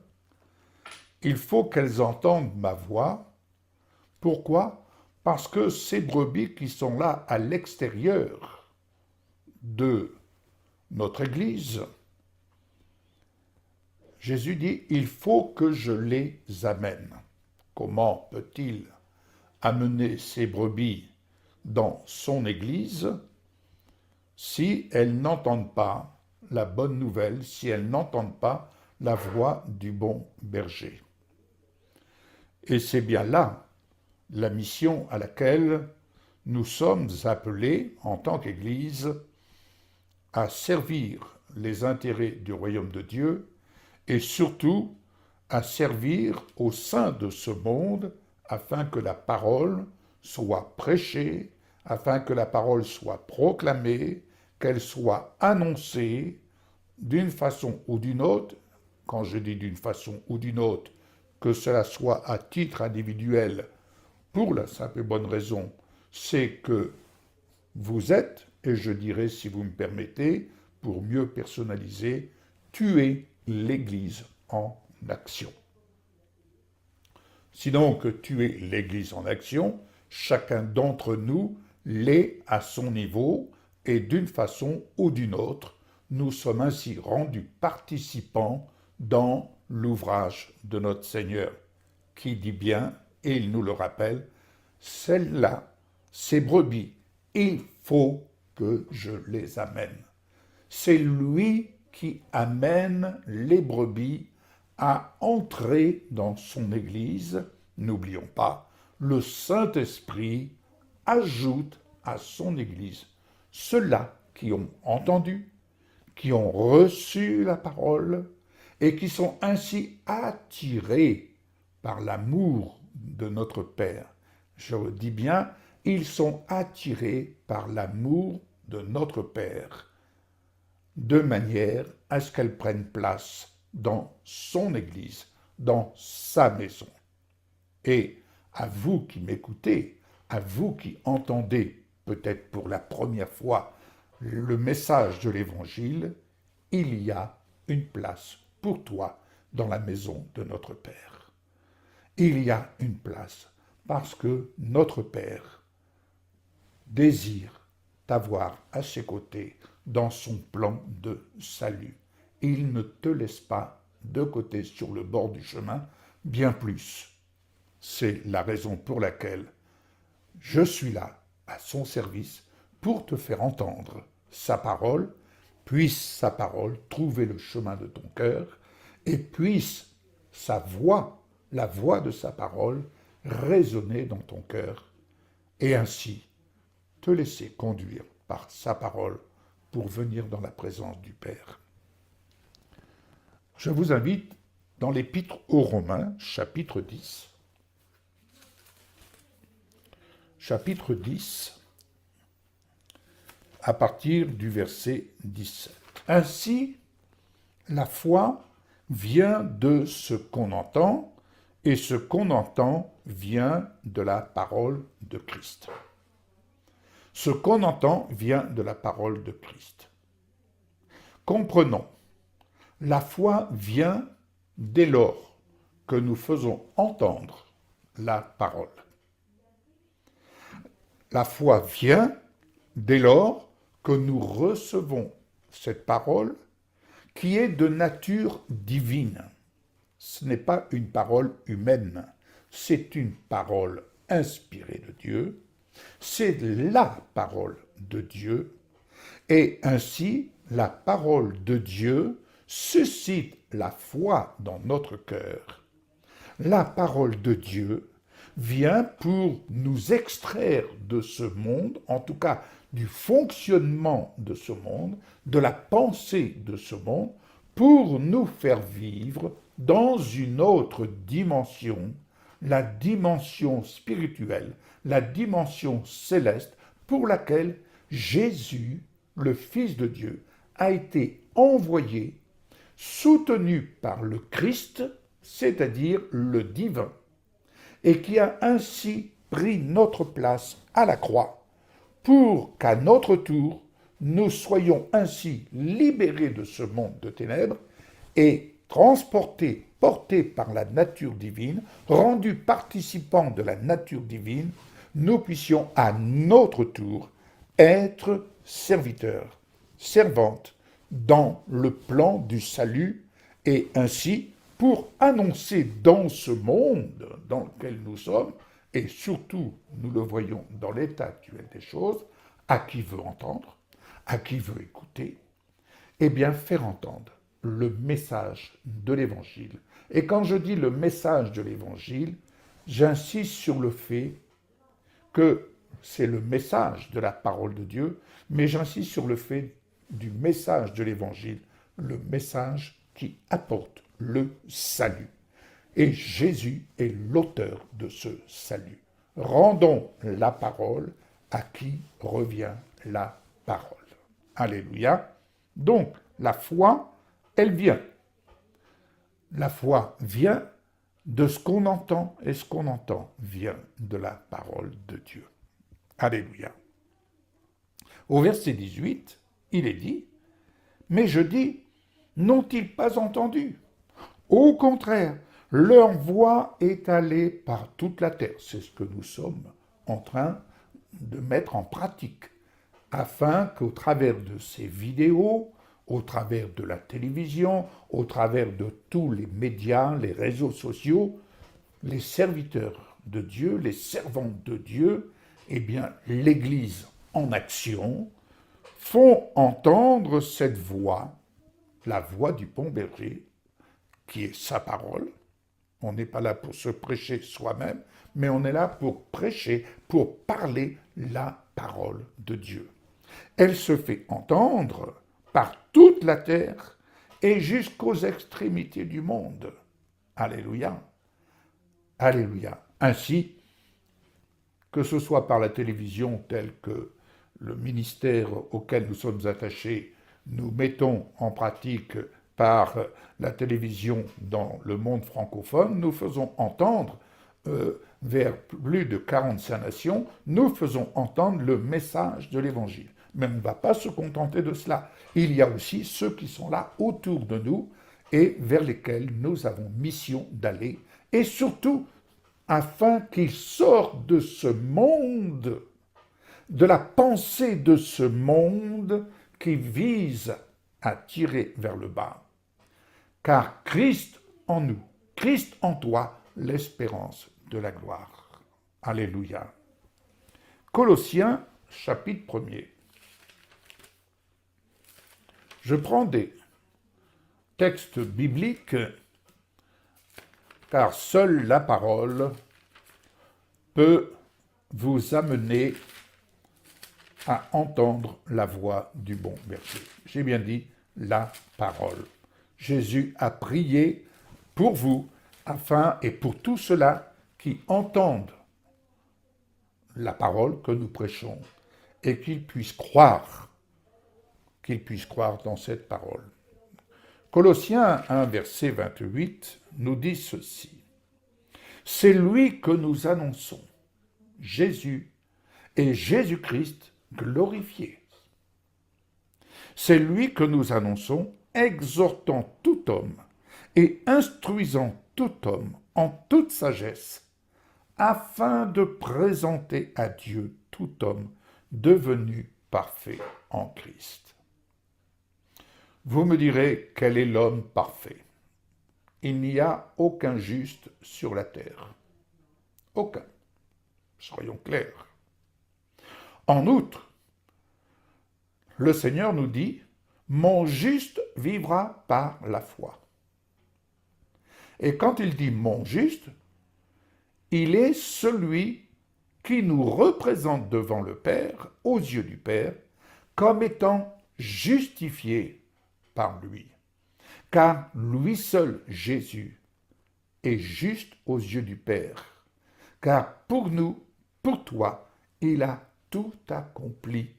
il faut qu'elles entendent ma voix. Pourquoi ? Parce que ces brebis qui sont là à l'extérieur de notre Église, Jésus dit, il faut que je les amène. Comment peut-il amener ces brebis dans son Église si elles n'entendent pas la bonne nouvelle, si elles n'entendent pas la voix du bon berger? Et c'est bien là la mission à laquelle nous sommes appelés en tant qu'Église, à servir les intérêts du royaume de Dieu et surtout à servir au sein de ce monde afin que la parole soit prêchée, afin que la parole soit proclamée, qu'elle soit annoncée d'une façon ou d'une autre. Quand je dis d'une façon ou d'une autre, que cela soit à titre individuel, pour la simple et bonne raison, c'est que vous êtes, et je dirais, si vous me permettez, pour mieux personnaliser, tuer l'Église en action. Si donc tuer l'Église en action, chacun d'entre nous l'est à son niveau, et d'une façon ou d'une autre, nous sommes ainsi rendus participants dans l'ouvrage de notre Seigneur, qui dit bien, et il nous le rappelle, celles-là, ces brebis, il faut que je les amène. C'est lui qui amène les brebis à entrer dans son Église. N'oublions pas, le Saint-Esprit ajoute à son Église ceux-là qui ont entendu, qui ont reçu la parole et qui sont ainsi attirés par l'amour de notre Père. Je dis bien, ils sont attirés par l'amour de notre Père, de manière à ce qu'elle prenne place dans son Église, dans sa maison. Et à vous qui m'écoutez, à vous qui entendez peut-être pour la première fois le message de l'Évangile, il y a une place pour toi dans la maison de notre Père. Il y a une place parce que notre Père désire t'avoir à ses côtés dans son plan de salut. Il ne te laisse pas de côté sur le bord du chemin, bien plus. C'est la raison pour laquelle je suis là, à son service, pour te faire entendre sa parole, puisse sa parole trouver le chemin de ton cœur, et puisse sa voix, la voix de sa parole, résonner dans ton cœur, et ainsi te laisser conduire par sa parole pour venir dans la présence du Père. Je vous invite dans l'Épître aux Romains, chapitre 10. Chapitre 10, à partir du verset 17. Ainsi, la foi vient de ce qu'on entend, et ce qu'on entend vient de la parole de Christ. Ce qu'on entend vient de la parole de Christ. Comprenons, la foi vient dès lors que nous faisons entendre la parole. La foi vient dès lors que nous recevons cette parole qui est de nature divine. Ce n'est pas une parole humaine, c'est une parole inspirée de Dieu, c'est la parole de Dieu, et ainsi la parole de Dieu suscite la foi dans notre cœur. La parole de Dieu vient pour nous extraire de ce monde, en tout cas du fonctionnement de ce monde, de la pensée de ce monde, pour nous faire vivre dans une autre dimension, la dimension spirituelle, la dimension céleste, pour laquelle Jésus, le Fils de Dieu, a été envoyé, soutenu par le Christ, c'est-à-dire le divin, et qui a ainsi pris notre place à la croix, pour qu'à notre tour, nous soyons ainsi libérés de ce monde de ténèbres et transportés, portés par la nature divine, rendus participants de la nature divine, nous puissions à notre tour être serviteurs, servantes dans le plan du salut et ainsi pour annoncer dans ce monde dans lequel nous sommes, et surtout nous le voyons dans l'état actuel des choses, à qui veut entendre, à qui veut écouter, eh bien faire entendre le message de l'Évangile. Et quand je dis le message de l'Évangile, j'insiste sur le fait que c'est le message de la parole de Dieu, mais j'insiste sur le fait du message de l'Évangile, le message qui apporte le salut. Et Jésus est l'auteur de ce salut. Rendons la parole à qui revient la parole. Alléluia. Donc, la foi, elle vient. La foi vient de ce qu'on entend, et ce qu'on entend vient de la parole de Dieu. Alléluia. Au verset 18, il est dit, « Mais je dis, n'ont-ils pas entendu? Au contraire, leur voix est allée par toute la terre. » C'est ce que nous sommes en train de mettre en pratique, afin qu'au travers de ces vidéos, au travers de la télévision, au travers de tous les médias, les réseaux sociaux, les serviteurs de Dieu, les servants de Dieu, eh bien, l'Église en action, font entendre cette voix, la voix du bon berger, qui est sa parole. On n'est pas là pour se prêcher soi-même, mais on est là pour prêcher, pour parler la parole de Dieu. Elle se fait entendre par toute la terre et jusqu'aux extrémités du monde. Alléluia. Alléluia. Ainsi, que ce soit par la télévision tel que le ministère auquel nous sommes attachés, nous mettons en pratique par la télévision dans le monde francophone, nous faisons entendre vers plus de 45 nations, nous faisons entendre le message de l'Évangile. Mais on ne va pas se contenter de cela. Il y a aussi ceux qui sont là autour de nous et vers lesquels nous avons mission d'aller, et surtout afin qu'ils sortent de ce monde, de la pensée de ce monde qui vise à tirer vers le bas. Car Christ en nous, Christ en toi, l'espérance de la gloire. Alléluia. Colossiens, chapitre 1er. Je prends des textes bibliques, car seule la parole peut vous amener à entendre la voix du bon berger. J'ai bien dit la parole. Jésus a prié pour vous, afin et pour tous ceux-là qui entendent la parole que nous prêchons, et qu'ils puissent croire dans cette parole. Colossiens 1, verset 28, nous dit ceci. « C'est lui que nous annonçons, Jésus et Jésus-Christ glorifié. C'est lui que nous annonçons, exhortant tout homme et instruisant tout homme en toute sagesse, afin de présenter à Dieu tout homme devenu parfait en Christ. » Vous me direz, quel est l'homme parfait? Il n'y a aucun juste sur la terre. Aucun. Soyons clairs. En outre, le Seigneur nous dit, « Mon juste vivra par la foi. » Et quand il dit « mon juste », il est celui qui nous représente devant le Père, aux yeux du Père, comme étant justifié par lui. Car lui seul, Jésus, est juste aux yeux du Père. Car pour nous, pour toi, il a tout accompli,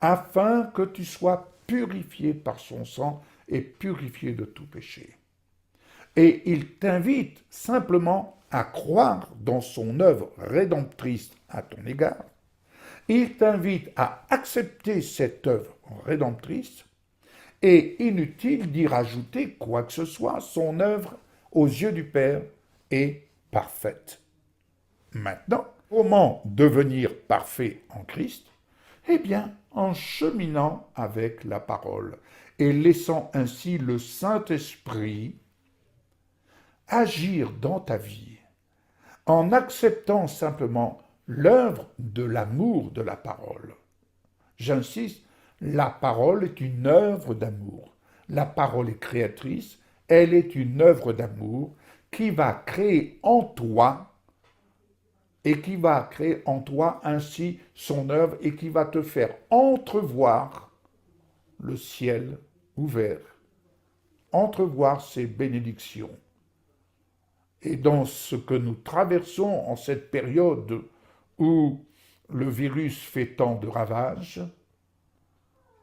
afin que tu sois purifié par son sang et purifié de tout péché. Et il t'invite simplement à croire dans son œuvre rédemptrice à ton égard. Il t'invite à accepter cette œuvre rédemptrice et inutile d'y rajouter quoi que ce soit, son œuvre aux yeux du Père est parfaite. Maintenant, comment devenir parfait en Christ? Eh bien, en cheminant avec la parole et laissant ainsi le Saint-Esprit agir dans ta vie, en acceptant simplement l'œuvre de l'amour de la parole. J'insiste, la parole est une œuvre d'amour. La parole est créatrice, elle est une œuvre d'amour qui va créer en toi et qui va créer en toi ainsi son œuvre et qui va te faire entrevoir le ciel ouvert, entrevoir ses bénédictions. Et dans ce que nous traversons en cette période où le virus fait tant de ravages,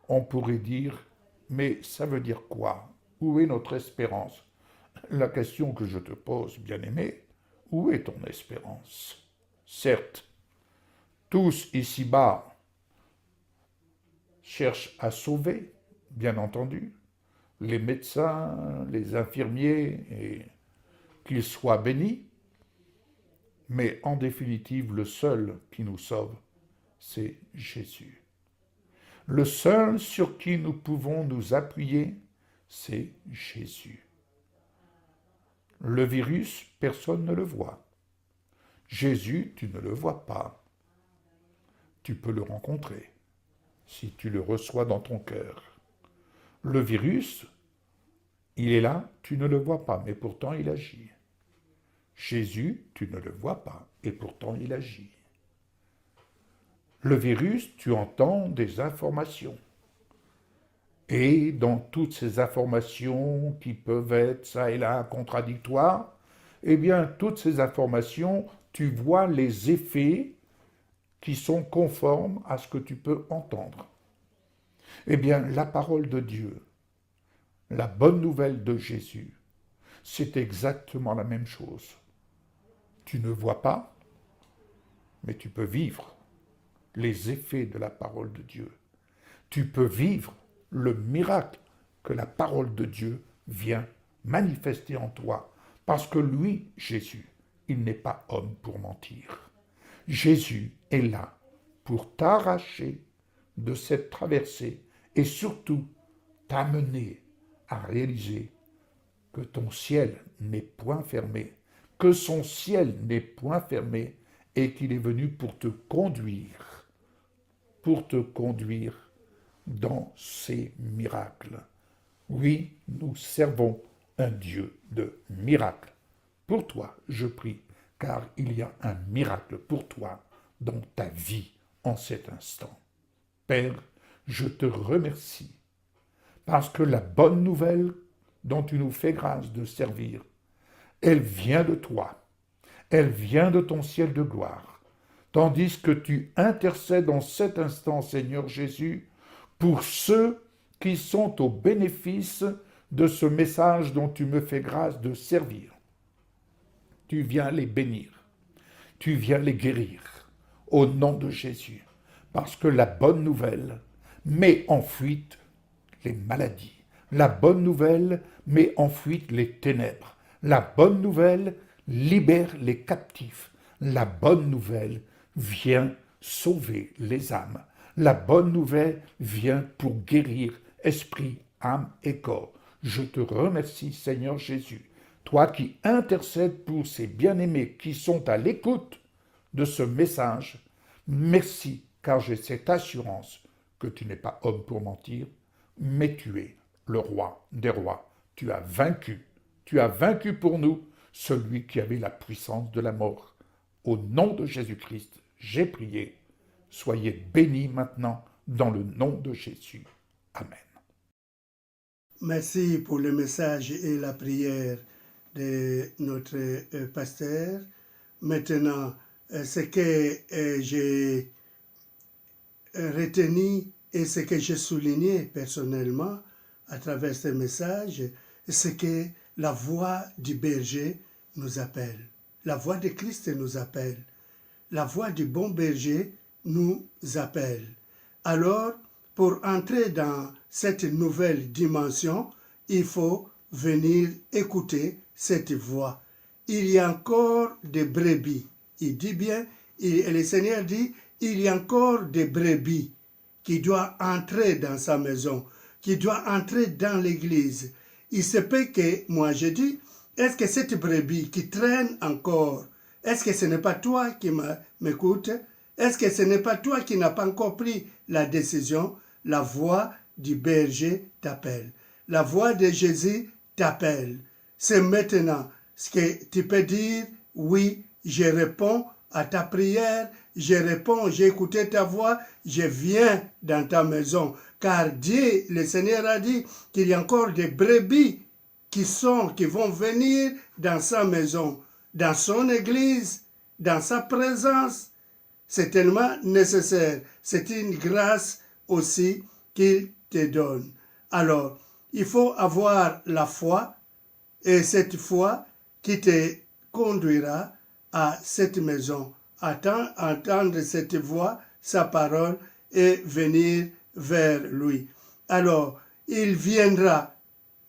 on pourrait dire, mais ça veut dire quoi? Où est notre espérance? La question que je te pose, bien-aimé, où est ton espérance? Certes, tous ici-bas cherchent à sauver, bien entendu, les médecins, les infirmiers, et qu'ils soient bénis, mais en définitive, le seul qui nous sauve, c'est Jésus. Le seul sur qui nous pouvons nous appuyer, c'est Jésus. Le virus, personne ne le voit. Jésus, tu ne le vois pas. Tu peux le rencontrer si tu le reçois dans ton cœur. Le virus, il est là, tu ne le vois pas, mais pourtant il agit. Jésus, tu ne le vois pas, et pourtant il agit. Le virus, tu entends des informations. Et dans toutes ces informations qui peuvent être ça et là contradictoires, eh bien, toutes ces informations, tu vois les effets qui sont conformes à ce que tu peux entendre. Eh bien, la parole de Dieu, la bonne nouvelle de Jésus, c'est exactement la même chose. Tu ne vois pas, mais tu peux vivre les effets de la parole de Dieu. Tu peux vivre le miracle que la parole de Dieu vient manifester en toi. Parce que lui, Jésus, il n'est pas homme pour mentir. Jésus est là pour t'arracher de cette traversée et surtout t'amener à réaliser que ton ciel n'est point fermé, que son ciel n'est point fermé et qu'il est venu pour te conduire dans ces miracles. Oui, nous servons un Dieu de miracles. Pour toi, je prie, car il y a un miracle pour toi dans ta vie en cet instant. Père, je te remercie parce que la bonne nouvelle dont tu nous fais grâce de servir, elle vient de toi, elle vient de ton ciel de gloire, tandis que tu intercèdes en cet instant, Seigneur Jésus, pour ceux qui sont au bénéfice de ce message dont tu me fais grâce de servir. Tu viens les bénir, tu viens les guérir, au nom de Jésus, parce que la bonne nouvelle met en fuite les maladies, la bonne nouvelle met en fuite les ténèbres, la bonne nouvelle libère les captifs, la bonne nouvelle vient sauver les âmes, la bonne nouvelle vient pour guérir esprit, âme et corps. Je te remercie, Seigneur Jésus, toi qui intercèdes pour ces bien-aimés qui sont à l'écoute de ce message. Merci, car j'ai cette assurance que tu n'es pas homme pour mentir, mais tu es le roi des rois. Tu as vaincu pour nous celui qui avait la puissance de la mort. Au nom de Jésus-Christ, j'ai prié. Soyez bénis maintenant dans le nom de Jésus. Amen. Merci pour le message et la prière de notre pasteur. Maintenant, ce que j'ai retenu et ce que j'ai souligné personnellement à travers ce message, c'est que la voix du berger nous appelle. La voix de Christ nous appelle. La voix du bon berger nous appelle. Alors, pour entrer dans cette nouvelle dimension, il faut venir écouter cette voix. Il y a encore des brebis. Il dit bien, et le Seigneur dit, il y a encore des brebis qui doivent entrer dans sa maison, qui doivent entrer dans l'église. Il se peut que, moi je dis, est-ce que cette brebis qui traîne encore, est-ce que ce n'est pas toi qui m'écoutes? Est-ce que ce n'est pas toi qui n'as pas encore pris la décision? La voix du berger t'appelle. La voix de Jésus t'appelle. C'est maintenant ce que tu peux dire, oui, je réponds à ta prière, je réponds, j'ai écouté ta voix, je viens dans ta maison. Car Dieu, le Seigneur a dit qu'il y a encore des brebis qui vont venir dans sa maison, dans son église, dans sa présence. C'est tellement nécessaire. C'est une grâce aussi qu'il te donne. Alors, il faut avoir la foi, et cette foi qui te conduira à cette maison, entendre cette voix, sa parole, et venir vers lui. Alors, il viendra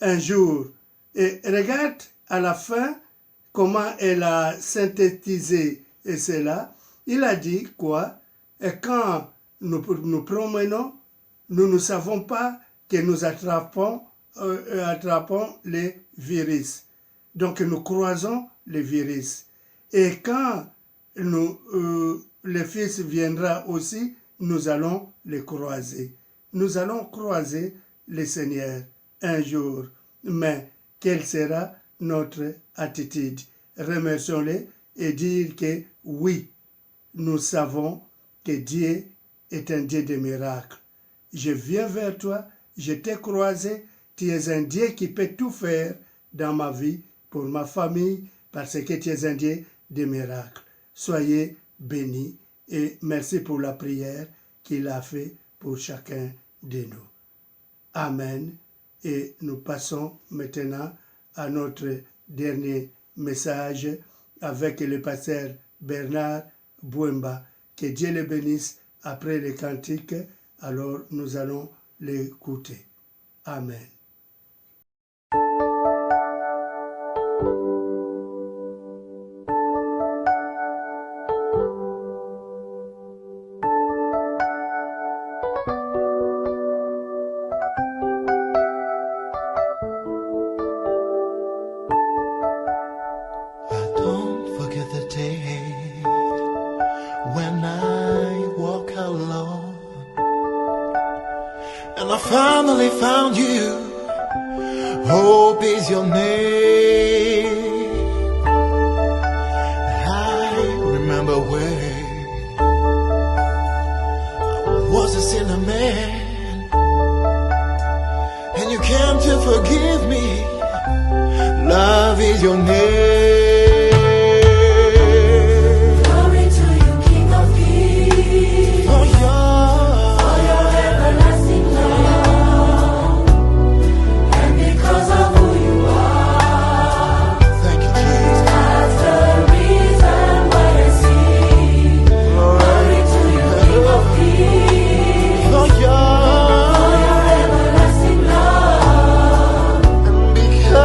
un jour, et regarde à la fin comment elle a synthétisé cela. Il a dit quoi? Et quand nous promenons, nous ne savons pas que nous attrapons les virus. Donc nous croisons les virus. Et quand le Fils viendra aussi, nous allons les croiser. Nous allons croiser le Seigneur un jour. Mais quelle sera notre attitude? Remercions-le et dire que oui, nous savons que Dieu est un Dieu de miracles. Je viens vers toi, je t'ai croisé, tu es un Dieu qui peut tout faire dans ma vie, pour ma famille, parce que tu es un Dieu de miracles. Soyez bénis et merci pour la prière qu'il a fait pour chacun de nous. Amen. Et nous passons maintenant à notre dernier message avec le pasteur Bernard Bouemba. Que Dieu le bénisse après les cantiques. Alors nous allons l'écouter. Amen. I don't forget the day when I walk alone and I finally found you. Hope is your name. I remember when I was a sinner man and you came to forgive me. Love is your name. Glory to you, King of Kings, Oh, for your everlasting love, and because of who you are, thank you, Jesus. that's the reason why I sing. Glory to you, King of Kings, Oh, for your everlasting love, because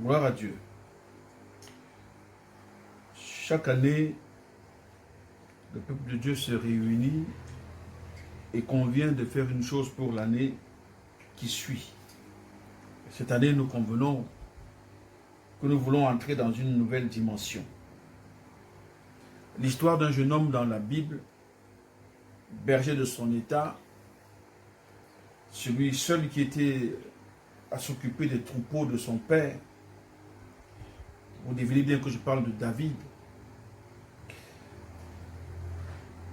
Gloire à Dieu. Chaque année, le peuple de Dieu se réunit et convient de faire une chose pour l'année qui suit. Cette année, nous convenons que nous voulons entrer dans une nouvelle dimension. L'histoire d'un jeune homme dans la Bible, berger de son état, celui seul qui était à s'occuper des troupeaux de son père. Vous devinez bien que je parle de David.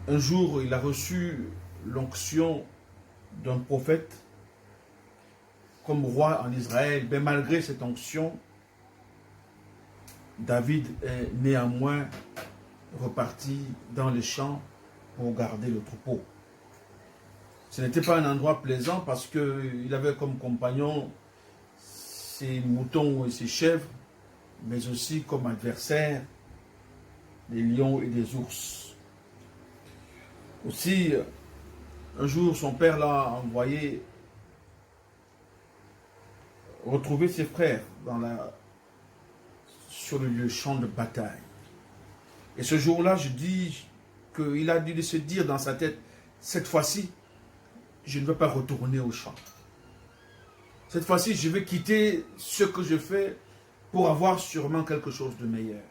Un jour, il a reçu l'onction d'un prophète comme roi en Israël. Mais malgré cette onction, David est néanmoins reparti dans les champs pour garder le troupeau. Ce n'était pas un endroit plaisant parce qu'il avait comme compagnon ses moutons et ses chèvres, mais aussi comme adversaires des lions et des ours. Aussi, un jour, son père l'a envoyé retrouver ses frères sur le champ de bataille. Et ce jour-là, je dis qu'il a dû se dire dans sa tête, cette fois-ci, je ne vais pas retourner au champ. Cette fois-ci, je vais quitter ce que je fais pour avoir sûrement quelque chose de meilleur.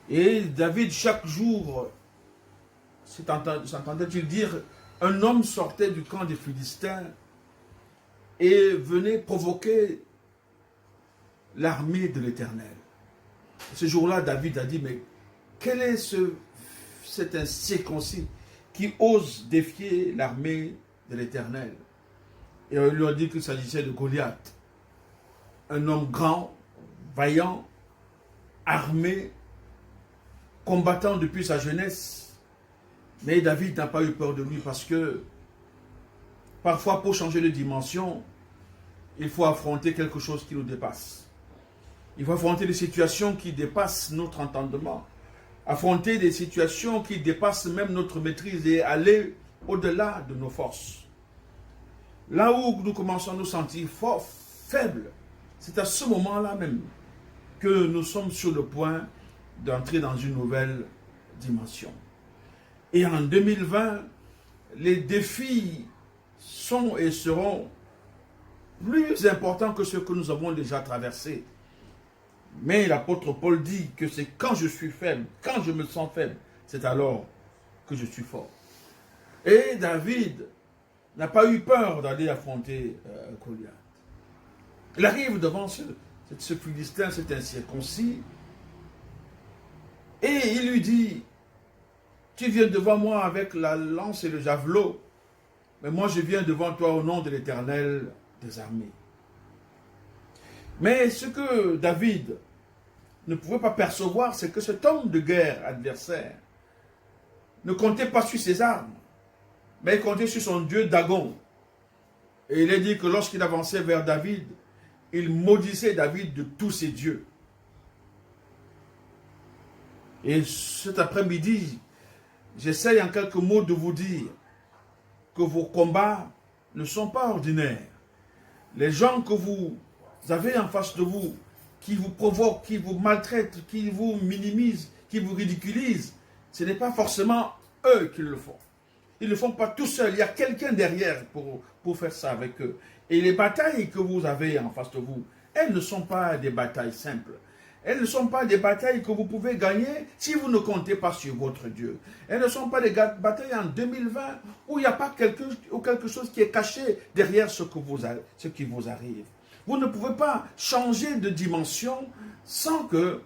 Et David, chaque jour, s'entendait-il dire, un homme sortait du camp des Philistins et venait provoquer l'armée de l'Éternel. Ce jour-là, David a dit, mais quel est cet incirconcis qui ose défier l'armée de l'Éternel? Et on lui a dit qu'il s'agissait de Goliath, un homme grand, vaillant, armé, combattant depuis sa jeunesse. Mais David n'a pas eu peur de lui parce que parfois, pour changer de dimension, il faut affronter quelque chose qui nous dépasse. Il faut affronter des situations qui dépassent notre entendement, affronter des situations qui dépassent même notre maîtrise et aller au-delà de nos forces. Là où nous commençons à nous sentir forts, faibles, c'est à ce moment-là même que nous sommes sur le point d'entrer dans une nouvelle dimension. Et en 2020, les défis sont et seront plus importants que ceux que nous avons déjà traversés. Mais l'apôtre Paul dit que c'est quand je suis faible, quand je me sens faible, c'est alors que je suis fort. Et David n'a pas eu peur d'aller affronter Goliath. Il arrive devant ce Philistin, cet incirconcis, et il lui dit, tu viens devant moi avec la lance et le javelot, mais moi je viens devant toi au nom de l'Éternel des armées. Mais ce que David ne pouvait pas percevoir, c'est que cet homme de guerre adversaire ne comptait pas sur ses armes, mais il comptait sur son dieu Dagon. Et il est dit que lorsqu'il avançait vers David, il maudissait David de tous ses dieux. Et cet après-midi, j'essaye en quelques mots de vous dire que vos combats ne sont pas ordinaires. Les gens que vous avez en face de vous, qui vous provoquent, qui vous maltraitent, qui vous minimisent, qui vous ridiculisent, ce n'est pas forcément eux qui le font. Ils ne le font pas tout seuls. Il y a quelqu'un derrière pour faire ça avec eux. Et les batailles que vous avez en face de vous, elles ne sont pas des batailles simples. Elles ne sont pas des batailles que vous pouvez gagner si vous ne comptez pas sur votre Dieu. Elles ne sont pas des batailles en 2020 où il n'y a pas quelque chose qui est caché derrière ce qui vous arrive. Vous ne pouvez pas changer de dimension sans que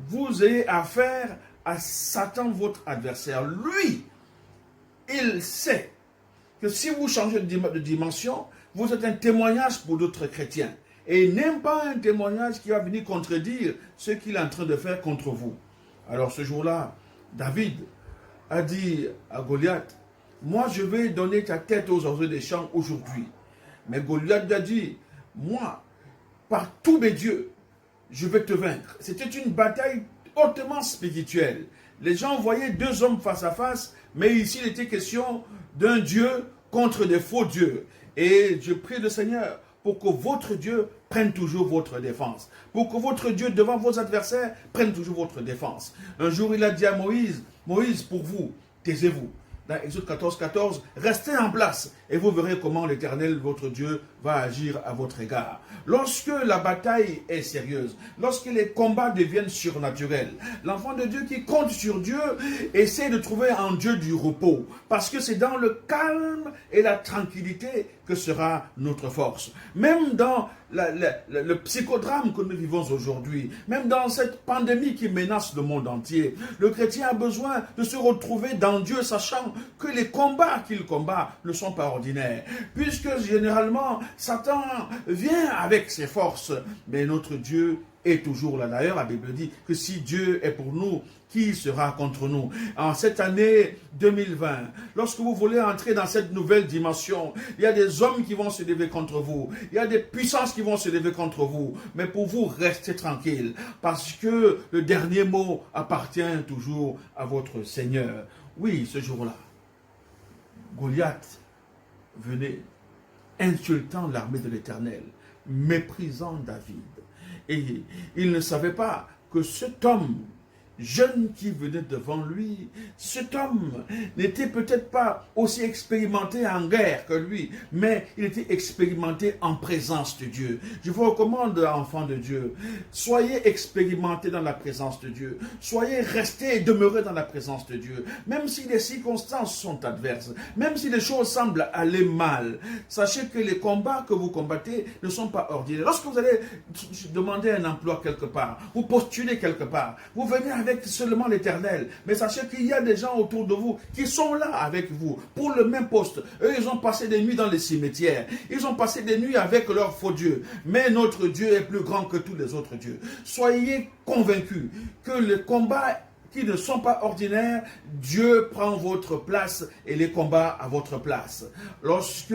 vous ayez affaire à Satan, votre adversaire. Lui, il sait que si vous changez de dimension, vous êtes un témoignage pour d'autres chrétiens. Et il n'aime pas un témoignage qui va venir contredire ce qu'il est en train de faire contre vous. Alors ce jour-là, David a dit à Goliath, moi je vais donner ta tête aux oiseaux des champs aujourd'hui. Mais Goliath lui a dit, moi, par tous mes dieux, je vais te vaincre. C'était une bataille hautement spirituelle. Les gens voyaient deux hommes face à face, mais ici il était question d'un Dieu contre des faux dieux. Et je prie le Seigneur pour que votre Dieu prenne toujours votre défense. Pour que votre Dieu, devant vos adversaires, prenne toujours votre défense. Un jour, il a dit à Moïse, Moïse, pour vous, taisez-vous. Dans Exode 14, 14, restez en place et vous verrez comment l'Éternel, votre Dieu, va agir à votre égard. Lorsque la bataille est sérieuse, lorsque les combats deviennent surnaturels, l'enfant de Dieu qui compte sur Dieu essaie de trouver en Dieu du repos, parce que c'est dans le calme et la tranquillité que sera notre force. Même dans le psychodrame que nous vivons aujourd'hui, même dans cette pandémie qui menace le monde entier, le chrétien a besoin de se retrouver dans Dieu, sachant que les combats qu'il combat ne sont pas ordinaires, puisque généralement Satan vient avec ses forces, mais notre Dieu est toujours là. D'ailleurs, la Bible dit que si Dieu est pour nous, qui sera contre nous? En cette année 2020, lorsque vous voulez entrer dans cette nouvelle dimension, il y a des hommes qui vont se lever contre vous, il y a des puissances qui vont se lever contre vous, mais pour vous, restez tranquille, parce que le dernier mot appartient toujours à votre Seigneur. Oui, ce jour-là, Goliath venait insultant l'armée de l'Éternel, méprisant David. Et il ne savait pas que cet homme jeune qui venait devant lui, cet homme n'était peut-être pas aussi expérimenté en guerre que lui, mais il était expérimenté en présence de Dieu. Je vous recommande, enfants de Dieu, soyez expérimentés dans la présence de Dieu, soyez restés et demeurés dans la présence de Dieu, même si les circonstances sont adverses, même si les choses semblent aller mal. Sachez que les combats que vous combattez ne sont pas ordinaires. Lorsque vous allez demander un emploi quelque part, vous postulez quelque part, vous venez avec seulement l'Éternel. Mais sachez qu'il y a des gens autour de vous qui sont là avec vous pour le même poste. Eux, ils ont passé des nuits dans les cimetières. Ils ont passé des nuits avec leurs faux dieux. Mais notre Dieu est plus grand que tous les autres dieux. Soyez convaincus que les combats qui ne sont pas ordinaires, Dieu prend votre place et les combats à votre place. Lorsque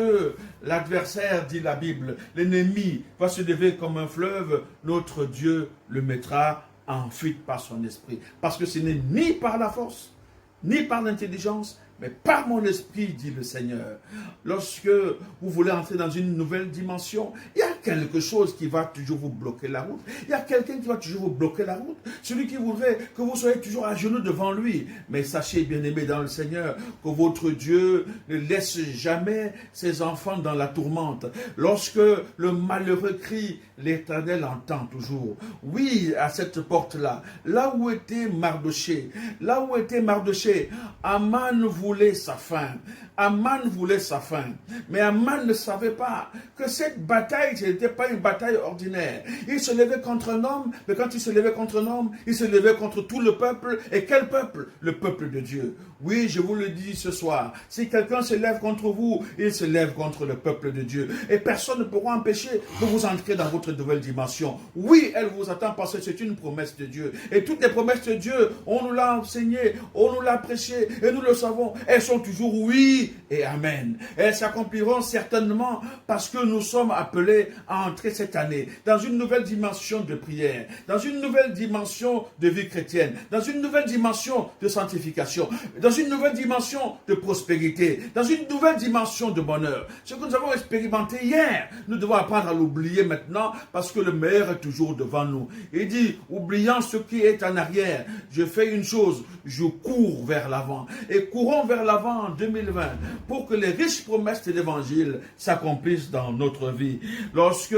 l'adversaire, dit la Bible, l'ennemi va se lever comme un fleuve, notre Dieu le mettra en fuite par son esprit. Parce que ce n'est ni par la force, ni par l'intelligence, mais par mon esprit, dit le Seigneur. Lorsque vous voulez entrer dans une nouvelle dimension, il y a quelque chose qui va toujours vous bloquer la route. Il y a quelqu'un qui va toujours vous bloquer la route. Celui qui voudrait que vous soyez toujours à genoux devant lui. Mais sachez, bien-aimés dans le Seigneur, que votre Dieu ne laisse jamais ses enfants dans la tourmente. Lorsque le malheureux crie, l'Éternel entend toujours. Oui, à cette porte-là, là où était Mardoché, Aman voulait sa fin. Aman voulait sa fin. Mais Aman ne savait pas que cette bataille, ce n'était pas une bataille ordinaire. Il se levait contre un homme, mais quand il se levait contre un homme, il se levait contre tout le peuple. Et quel peuple? Le peuple de Dieu. Oui, je vous le dis ce soir. Si quelqu'un se lève contre vous, il se lève contre le peuple de Dieu. Et personne ne pourra empêcher que vous entrez dans votre nouvelle dimension. Oui, elle vous attend parce que c'est une promesse de Dieu. Et toutes les promesses de Dieu, on nous l'a enseigné, on nous l'a prêché, et nous le savons. Elles sont toujours oui et amen. Elles s'accompliront certainement parce que nous sommes appelés à entrer cette année dans une nouvelle dimension de prière, dans une nouvelle dimension de vie chrétienne, dans une nouvelle dimension de sanctification, dans une nouvelle dimension de prospérité, dans une nouvelle dimension de bonheur. Ce que nous avons expérimenté hier, nous devons apprendre à l'oublier maintenant parce que le meilleur est toujours devant nous. Il dit, oubliant ce qui est en arrière, je fais une chose, je cours vers l'avant. Et courons vers l'avant en 2020 pour que les riches promesses de l'évangile s'accomplissent dans notre vie. Lorsque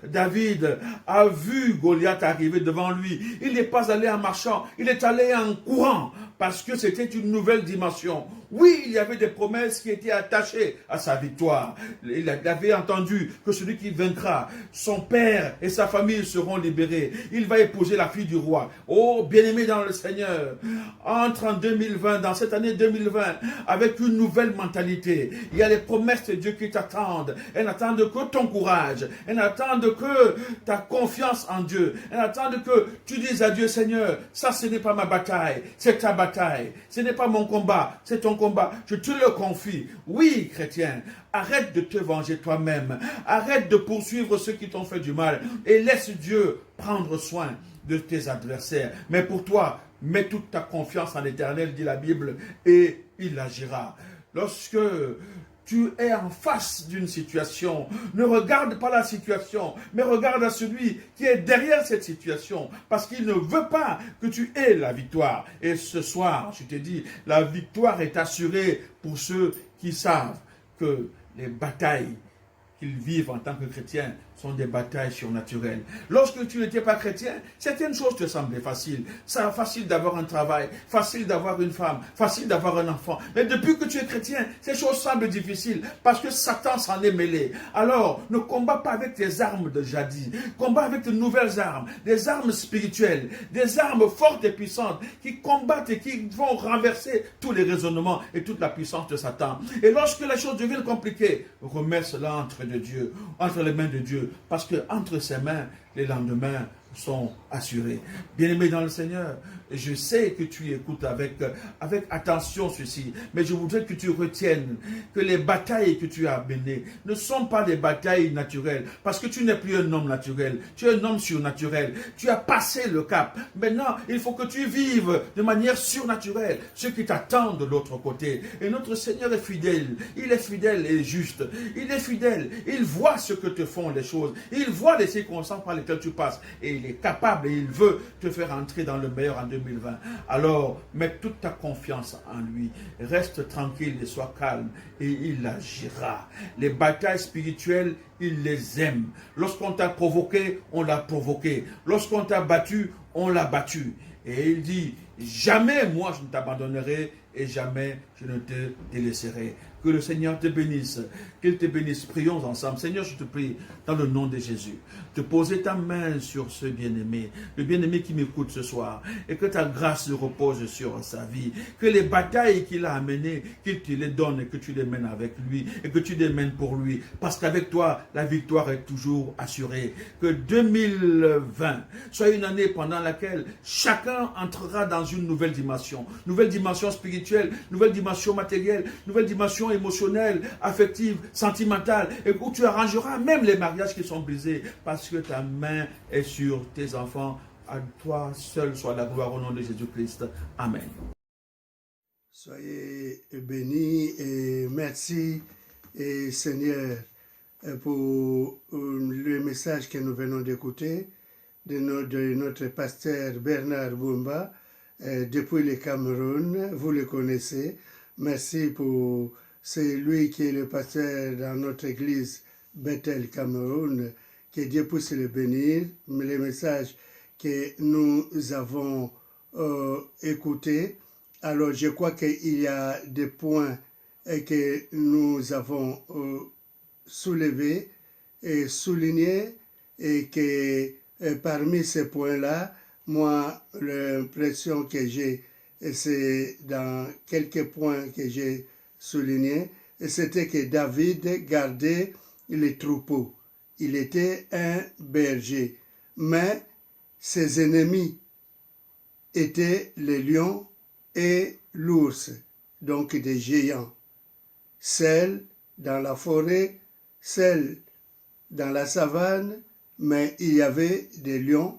David a vu Goliath arriver devant lui, il n'est pas allé en marchant, il est allé en courant parce que c'était une nouvelle dimension. Oui, il y avait des promesses qui étaient attachées à sa victoire. Il avait entendu que celui qui vaincra, son père et sa famille seront libérés. Il va épouser la fille du roi. Oh, bien-aimé dans le Seigneur, entre en 2020, dans cette année 2020, avec une nouvelle mentalité. Il y a les promesses de Dieu qui t'attendent. Elles n'attendent que ton courage. Elles n'attendent que ta confiance en Dieu. Elles attendent que tu dises à Dieu, Seigneur, ça ce n'est pas ma bataille, c'est ta bataille. Ce n'est pas mon combat, c'est ton combat. Je te le confie. Oui, chrétien, arrête de te venger toi-même. Arrête de poursuivre ceux qui t'ont fait du mal. Et laisse Dieu prendre soin de tes adversaires. Mais pour toi, mets toute ta confiance en l'Éternel, dit la Bible, et il agira. Lorsque tu es en face d'une situation, ne regarde pas la situation, mais regarde à celui qui est derrière cette situation, parce qu'il ne veut pas que tu aies la victoire. Et ce soir, je te dis, la victoire est assurée pour ceux qui savent que les batailles qu'ils vivent en tant que chrétiens sont des batailles surnaturelles. Lorsque tu n'étais pas chrétien, certaines choses te semblaient faciles. C'est facile d'avoir un travail, facile d'avoir une femme, facile d'avoir un enfant. Mais depuis que tu es chrétien, ces choses semblent difficiles parce que Satan s'en est mêlé. Alors, ne combats pas avec tes armes de jadis. Combat avec de nouvelles armes, des armes spirituelles, des armes fortes et puissantes qui combattent et qui vont renverser tous les raisonnements et toute la puissance de Satan. Et lorsque les choses deviennent compliquées, remets cela entre les mains de Dieu. Parce que entre ses mains, les lendemains sont assurés. Bien-aimé dans le Seigneur, je sais que tu écoutes avec attention ceci, mais je voudrais que tu retiennes que les batailles que tu as menées ne sont pas des batailles naturelles, parce que tu n'es plus un homme naturel, tu es un homme surnaturel, tu as passé le cap. Maintenant, il faut que tu vives de manière surnaturelle ce qui t'attend de l'autre côté. Et notre Seigneur est fidèle, il est fidèle et juste, il est fidèle, il voit ce que te font les choses, il voit les circonstances par lesquelles tu passes, et il est capable et il veut te faire entrer dans le meilleur en 2020. Alors, mets toute ta confiance en lui. Reste tranquille et sois calme et il agira. Les batailles spirituelles, il les aime. Lorsqu'on t'a provoqué, on l'a provoqué. Lorsqu'on t'a battu, on l'a battu. Et il dit, jamais moi je ne t'abandonnerai et jamais je ne te délaisserai. Que le Seigneur te bénisse, qu'il te bénisse. Prions ensemble. Seigneur, je te prie, dans le nom de Jésus, de poser ta main sur ce bien-aimé, le bien-aimé qui m'écoute ce soir, et que ta grâce repose sur sa vie, que les batailles qu'il a amenées, qu'il te les donne et que tu les mènes avec lui, et que tu les mènes pour lui, parce qu'avec toi, la victoire est toujours assurée. Que 2020 soit une année pendant laquelle chacun entrera dans une nouvelle dimension spirituelle, nouvelle dimension matérielle, nouvelle dimension émotionnelle, affective, sentimentale, et où tu arrangeras même les mariages qui sont brisés, parce que ta main est sur tes enfants. À toi seul soit la gloire au nom de Jésus-Christ. Amen. Soyez bénis et merci, et Seigneur, pour le message que nous venons d'écouter de notre pasteur Bernard Boumba depuis le Cameroun. Vous le connaissez. Merci pour c'est lui qui est le pasteur dans notre église Bethel Cameroun. Que Dieu puisse le bénir. Les messages que nous avons écoutés. Alors je crois qu'il y a des points que nous avons soulevés et soulignés, et que parmi ces points-là, moi, l'impression que j'ai, c'est dans quelques points que j'ai soulignés, c'était que David gardait les troupeaux. Il était un berger, mais ses ennemis étaient les lions et l'ours, donc des géants. Celles dans la forêt, celles dans la savane, mais il y avait des lions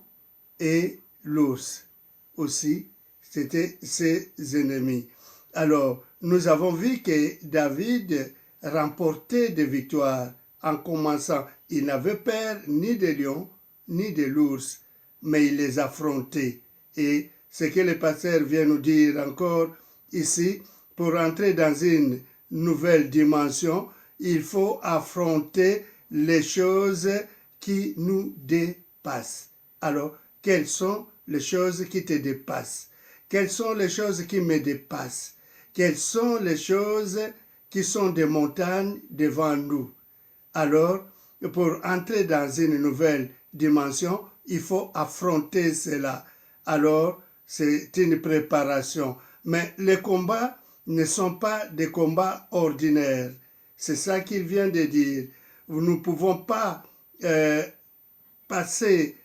et l'ours aussi, c'était ses ennemis. Alors, nous avons vu que David remportait des victoires en commençant. Il n'avait peur ni des lions, ni de l'ours, mais il les affrontait. Et ce que le pasteur vient nous dire encore ici, pour entrer dans une nouvelle dimension, il faut affronter les choses qui nous dépassent. Alors, quelles sont les choses qui te dépassent? Quelles sont les choses qui me dépassent? Quelles sont les choses qui sont des montagnes devant nous? Alors, pour entrer dans une nouvelle dimension, il faut affronter cela. Alors, c'est une préparation. Mais les combats ne sont pas des combats ordinaires. C'est ça qu'il vient de dire. Nous ne pouvons pas passer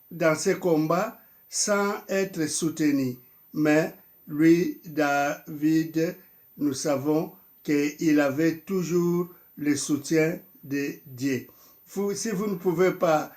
dans ces combats sans être soutenus. Mais lui, David, nous savons qu'il avait toujours le soutien de Dieu. Si vous ne pouvez pas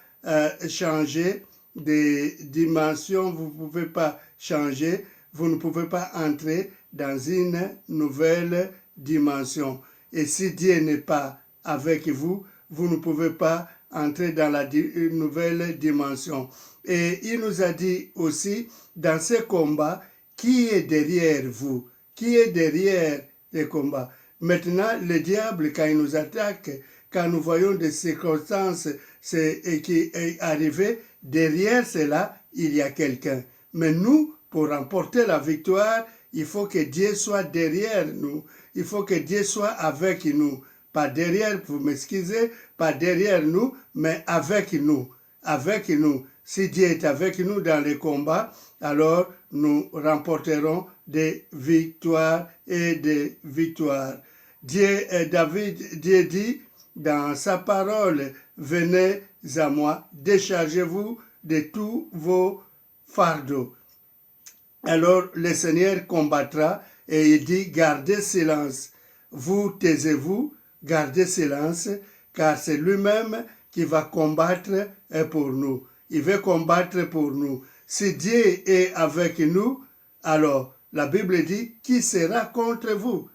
changer de dimension, vous ne pouvez pas changer, vous ne pouvez pas entrer dans une nouvelle dimension. Et si Dieu n'est pas avec vous, vous ne pouvez pas entrer dans la nouvelle dimension. Et il nous a dit aussi, dans ce combat, qui est derrière vous? Qui est derrière les combats? Maintenant, le diable, quand il nous attaque, quand nous voyons des circonstances qui est arrivé, derrière cela, il y a quelqu'un. Mais nous, pour remporter la victoire, il faut que Dieu soit derrière nous. Il faut que Dieu soit avec nous. Pas derrière, vous m'excusez, pas derrière nous, mais avec nous. Avec nous. Si Dieu est avec nous dans les combats, alors nous remporterons des victoires et des victoires. Dieu dit dans sa parole, venez à moi, déchargez-vous de tous vos fardeaux. Alors le Seigneur combattra et il dit, gardez silence. Vous taisez-vous, gardez silence, car c'est lui-même qui va combattre pour nous. Il veut combattre pour nous. Si Dieu est avec nous, alors la Bible dit, qui sera contre vous?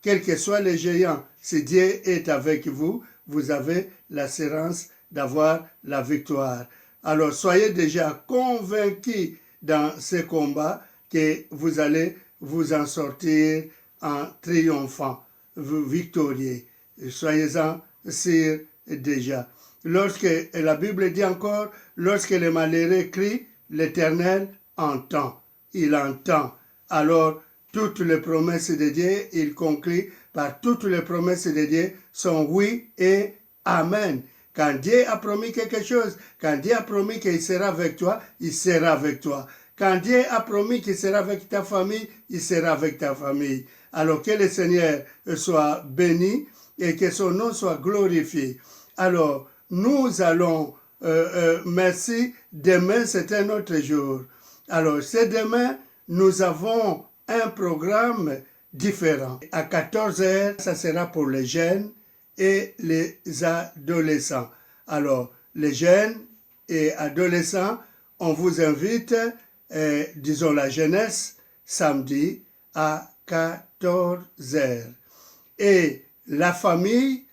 Quels que soient les géants, si Dieu est avec vous, vous avez l'assurance d'avoir la victoire. Alors soyez déjà convaincus dans ce combat que vous allez vous en sortir en triomphant, victorieux. Soyez-en sûrs déjà. Lorsque la Bible dit encore, lorsque les malheureux crient, l'Éternel entend. Il entend. Alors, toutes les promesses de Dieu, il conclut par toutes les promesses de Dieu sont oui et amen. Quand Dieu a promis quelque chose, quand Dieu a promis qu'il sera avec toi, il sera avec toi. Quand Dieu a promis qu'il sera avec ta famille, il sera avec ta famille. Alors que le Seigneur soit béni et que son nom soit glorifié. Alors, nous allons, merci, demain c'est un autre jour. Alors, c'est demain, nous avons un programme différent. À 14h, ça sera pour les jeunes et les adolescents. Alors, les jeunes et adolescents, on vous invite, disons la jeunesse, samedi à 14h. Et la famille,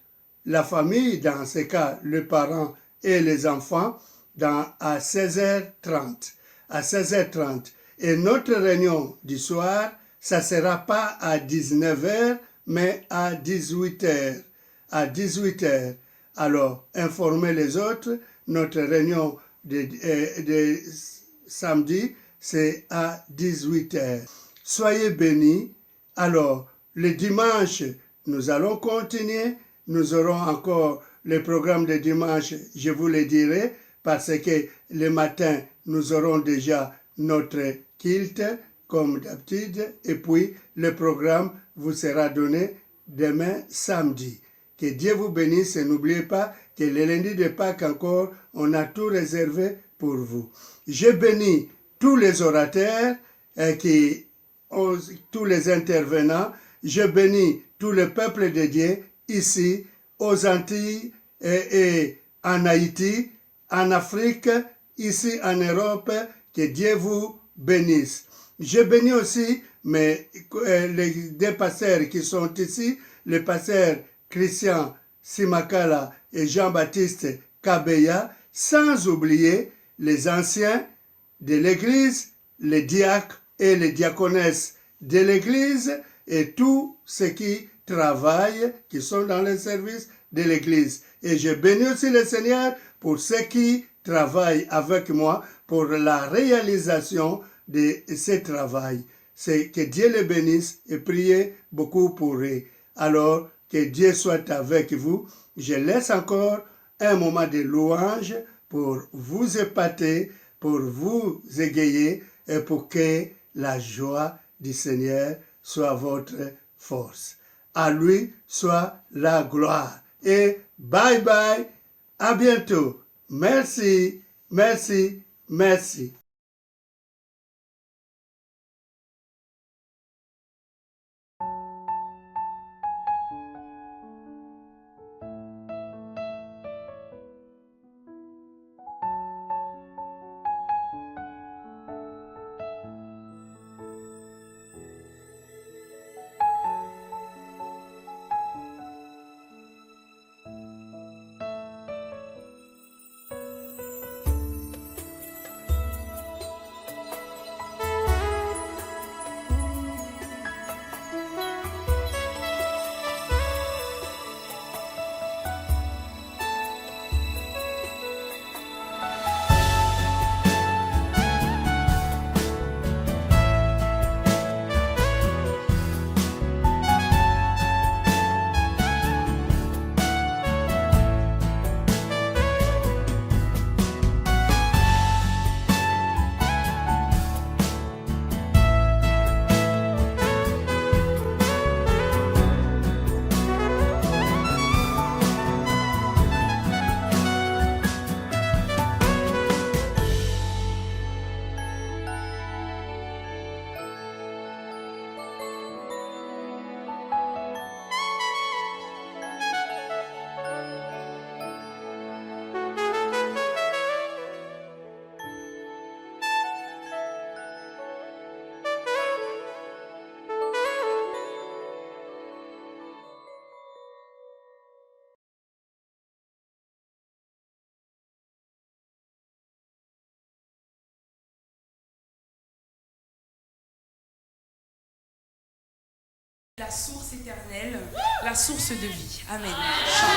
dans ce cas, les parents et les enfants, à 16h30. À 16h30. Et notre réunion du soir, ça ne sera pas à 19h, mais à 18h. À 18h. Alors, informez les autres. Notre réunion de samedi, c'est à 18h. Soyez bénis. Alors, le dimanche, nous allons continuer. Nous aurons encore le programme de dimanche, je vous le dirai, parce que le matin, nous aurons déjà notre culte, comme d'habitude, et puis le programme vous sera donné demain samedi. Que Dieu vous bénisse et n'oubliez pas que le lundi de Pâques encore, on a tout réservé pour vous. Je bénis tous les orateurs, tous les intervenants, je bénis tout le peuple de Dieu ici, aux Antilles et en Haïti, en Afrique, ici en Europe, que Dieu vous bénisse. Je bénis aussi les deux pasteurs qui sont ici, le pasteur Christian Simakala et Jean-Baptiste Kabeya, sans oublier les anciens de l'Église, les diacres et les diaconesses de l'Église et tous ceux qui travaillent, qui sont dans le service de l'Église. Et je bénis aussi le Seigneur pour ceux qui travaillent avec moi pour la réalisation de ce travail. C'est que Dieu les bénisse et priez beaucoup pour eux. Alors, que Dieu soit avec vous. Je laisse encore un moment de louange pour vous épater, pour vous égayer et pour que la joie du Seigneur soit votre force. À lui soit la gloire. Et bye bye, à bientôt. Merci, merci, merci. La source éternelle, la source de vie. Amen. Chante.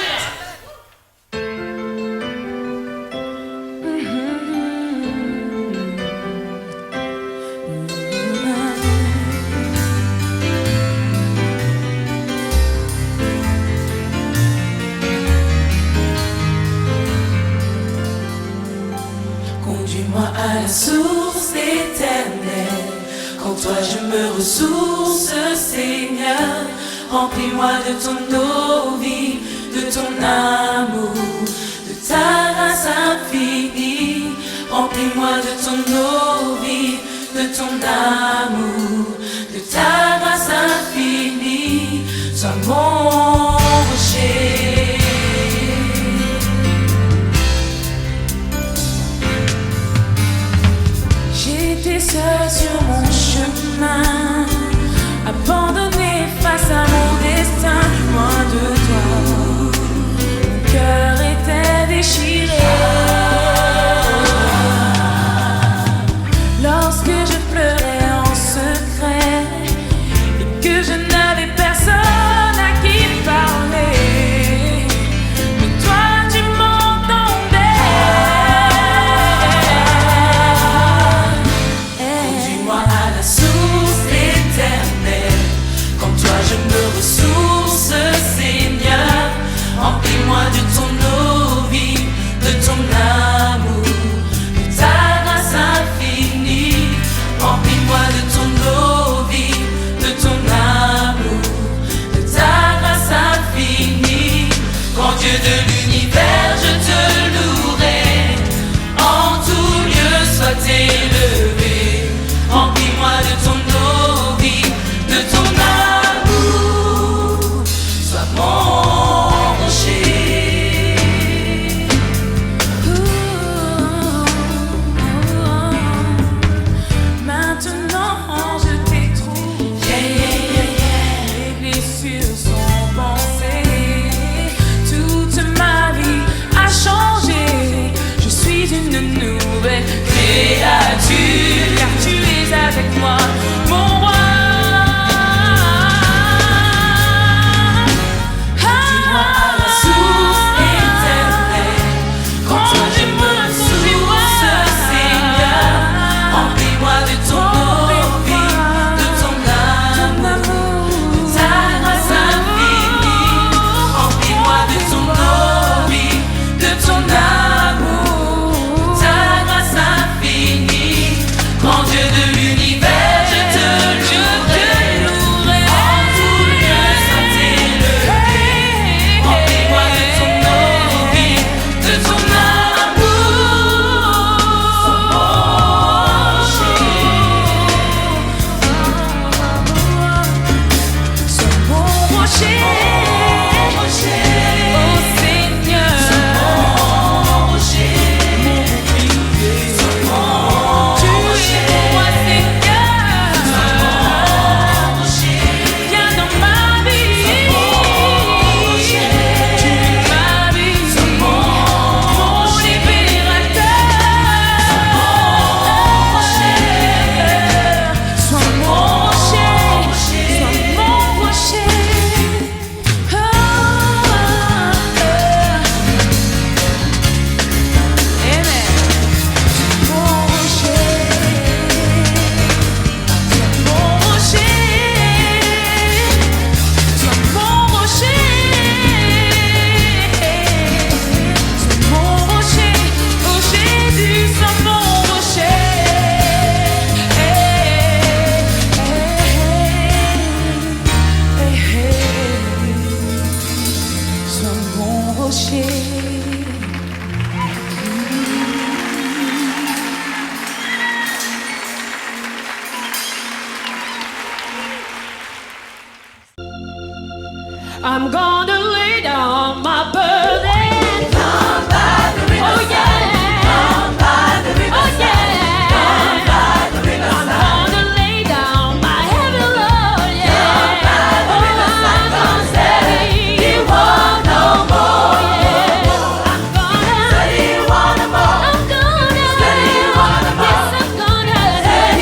Conduis-moi à la source éternelle. Qu'en toi je me ressource, Seigneur. Remplis-moi de ton eau vive, de ton amour, de ta grâce infinie. Remplis-moi de ton eau vive, de ton amour, de ta grâce infinie. Sois mon rocher. J'étais seul sur mon chemin, abandonné face à mon destin, loin de toi. Mon cœur était déchiré. Lorsque je pleurais en secret et que je n'avais personne à qui parler, mais toi tu m'entendais. Conduis-moi à la source éternelle. Qu'en toi je me ressource, Seigneur. Remplis-moi de ton eau vive, de ton amour, de ta grâce infinie. Remplis-moi de ton eau vive, de ton amour, de ta grâce infinie. Grand Dieu de l'univers, je te louerai. En tout lieu sois élevé. Remplis-moi de ton eau vive, de ton amour. Sois mon rocher. Maintenant je t'ai trouvé. Les blessures sont pansées. Toute ma vie a changé. Je suis une nouvelle créature, car tu es avec moi, mon roi. Conduis-moi à la source éternelle. Quand toi je me ressource, Seigneur. Remplis-moi de ton eau vive, de ton amour, de ta grâce infinie. Remplis-moi de ton eau vive, de ton amour, de ta grâce infinie. Grand Dieu de l'univers, je te louerai. En tout lieu sois élevé. Remplis-moi de ton eau vive, de ton amour. Sois mon rocher. Oh Seigneur. Mon rocher. Mon bouclier. Tu es pour moi, Seigneur. Viens dans ma vie. Tu es ma vie. Mon libérateur. Sois mon rocher. Sois mon rocher. I'm gonna lay down my burden. Come by the riverside. Oh yeah. Come by the riverside. Oh yeah. Come by the riverside. I'm gonna lay down my heavy load. Yeah. Come by the riverside. I'm gonna say you want no more. Yeah. I'm gonna say you want more. I'm gonna say you want more. Yes, I'm gonna say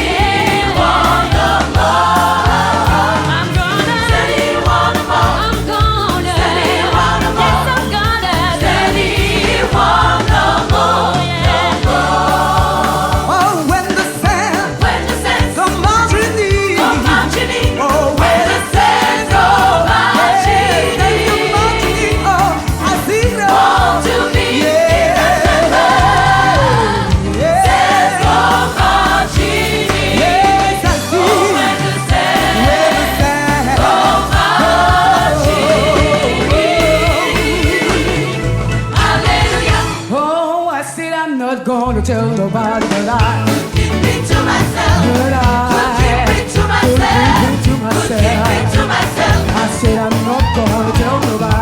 you want no more. I'm gonna say I'm not gonna tell nobody, but I Could keep it to myself. But Could keep it to could keep myself. it to Could keep it to myself. myself. I said I'm not gonna tell nobody.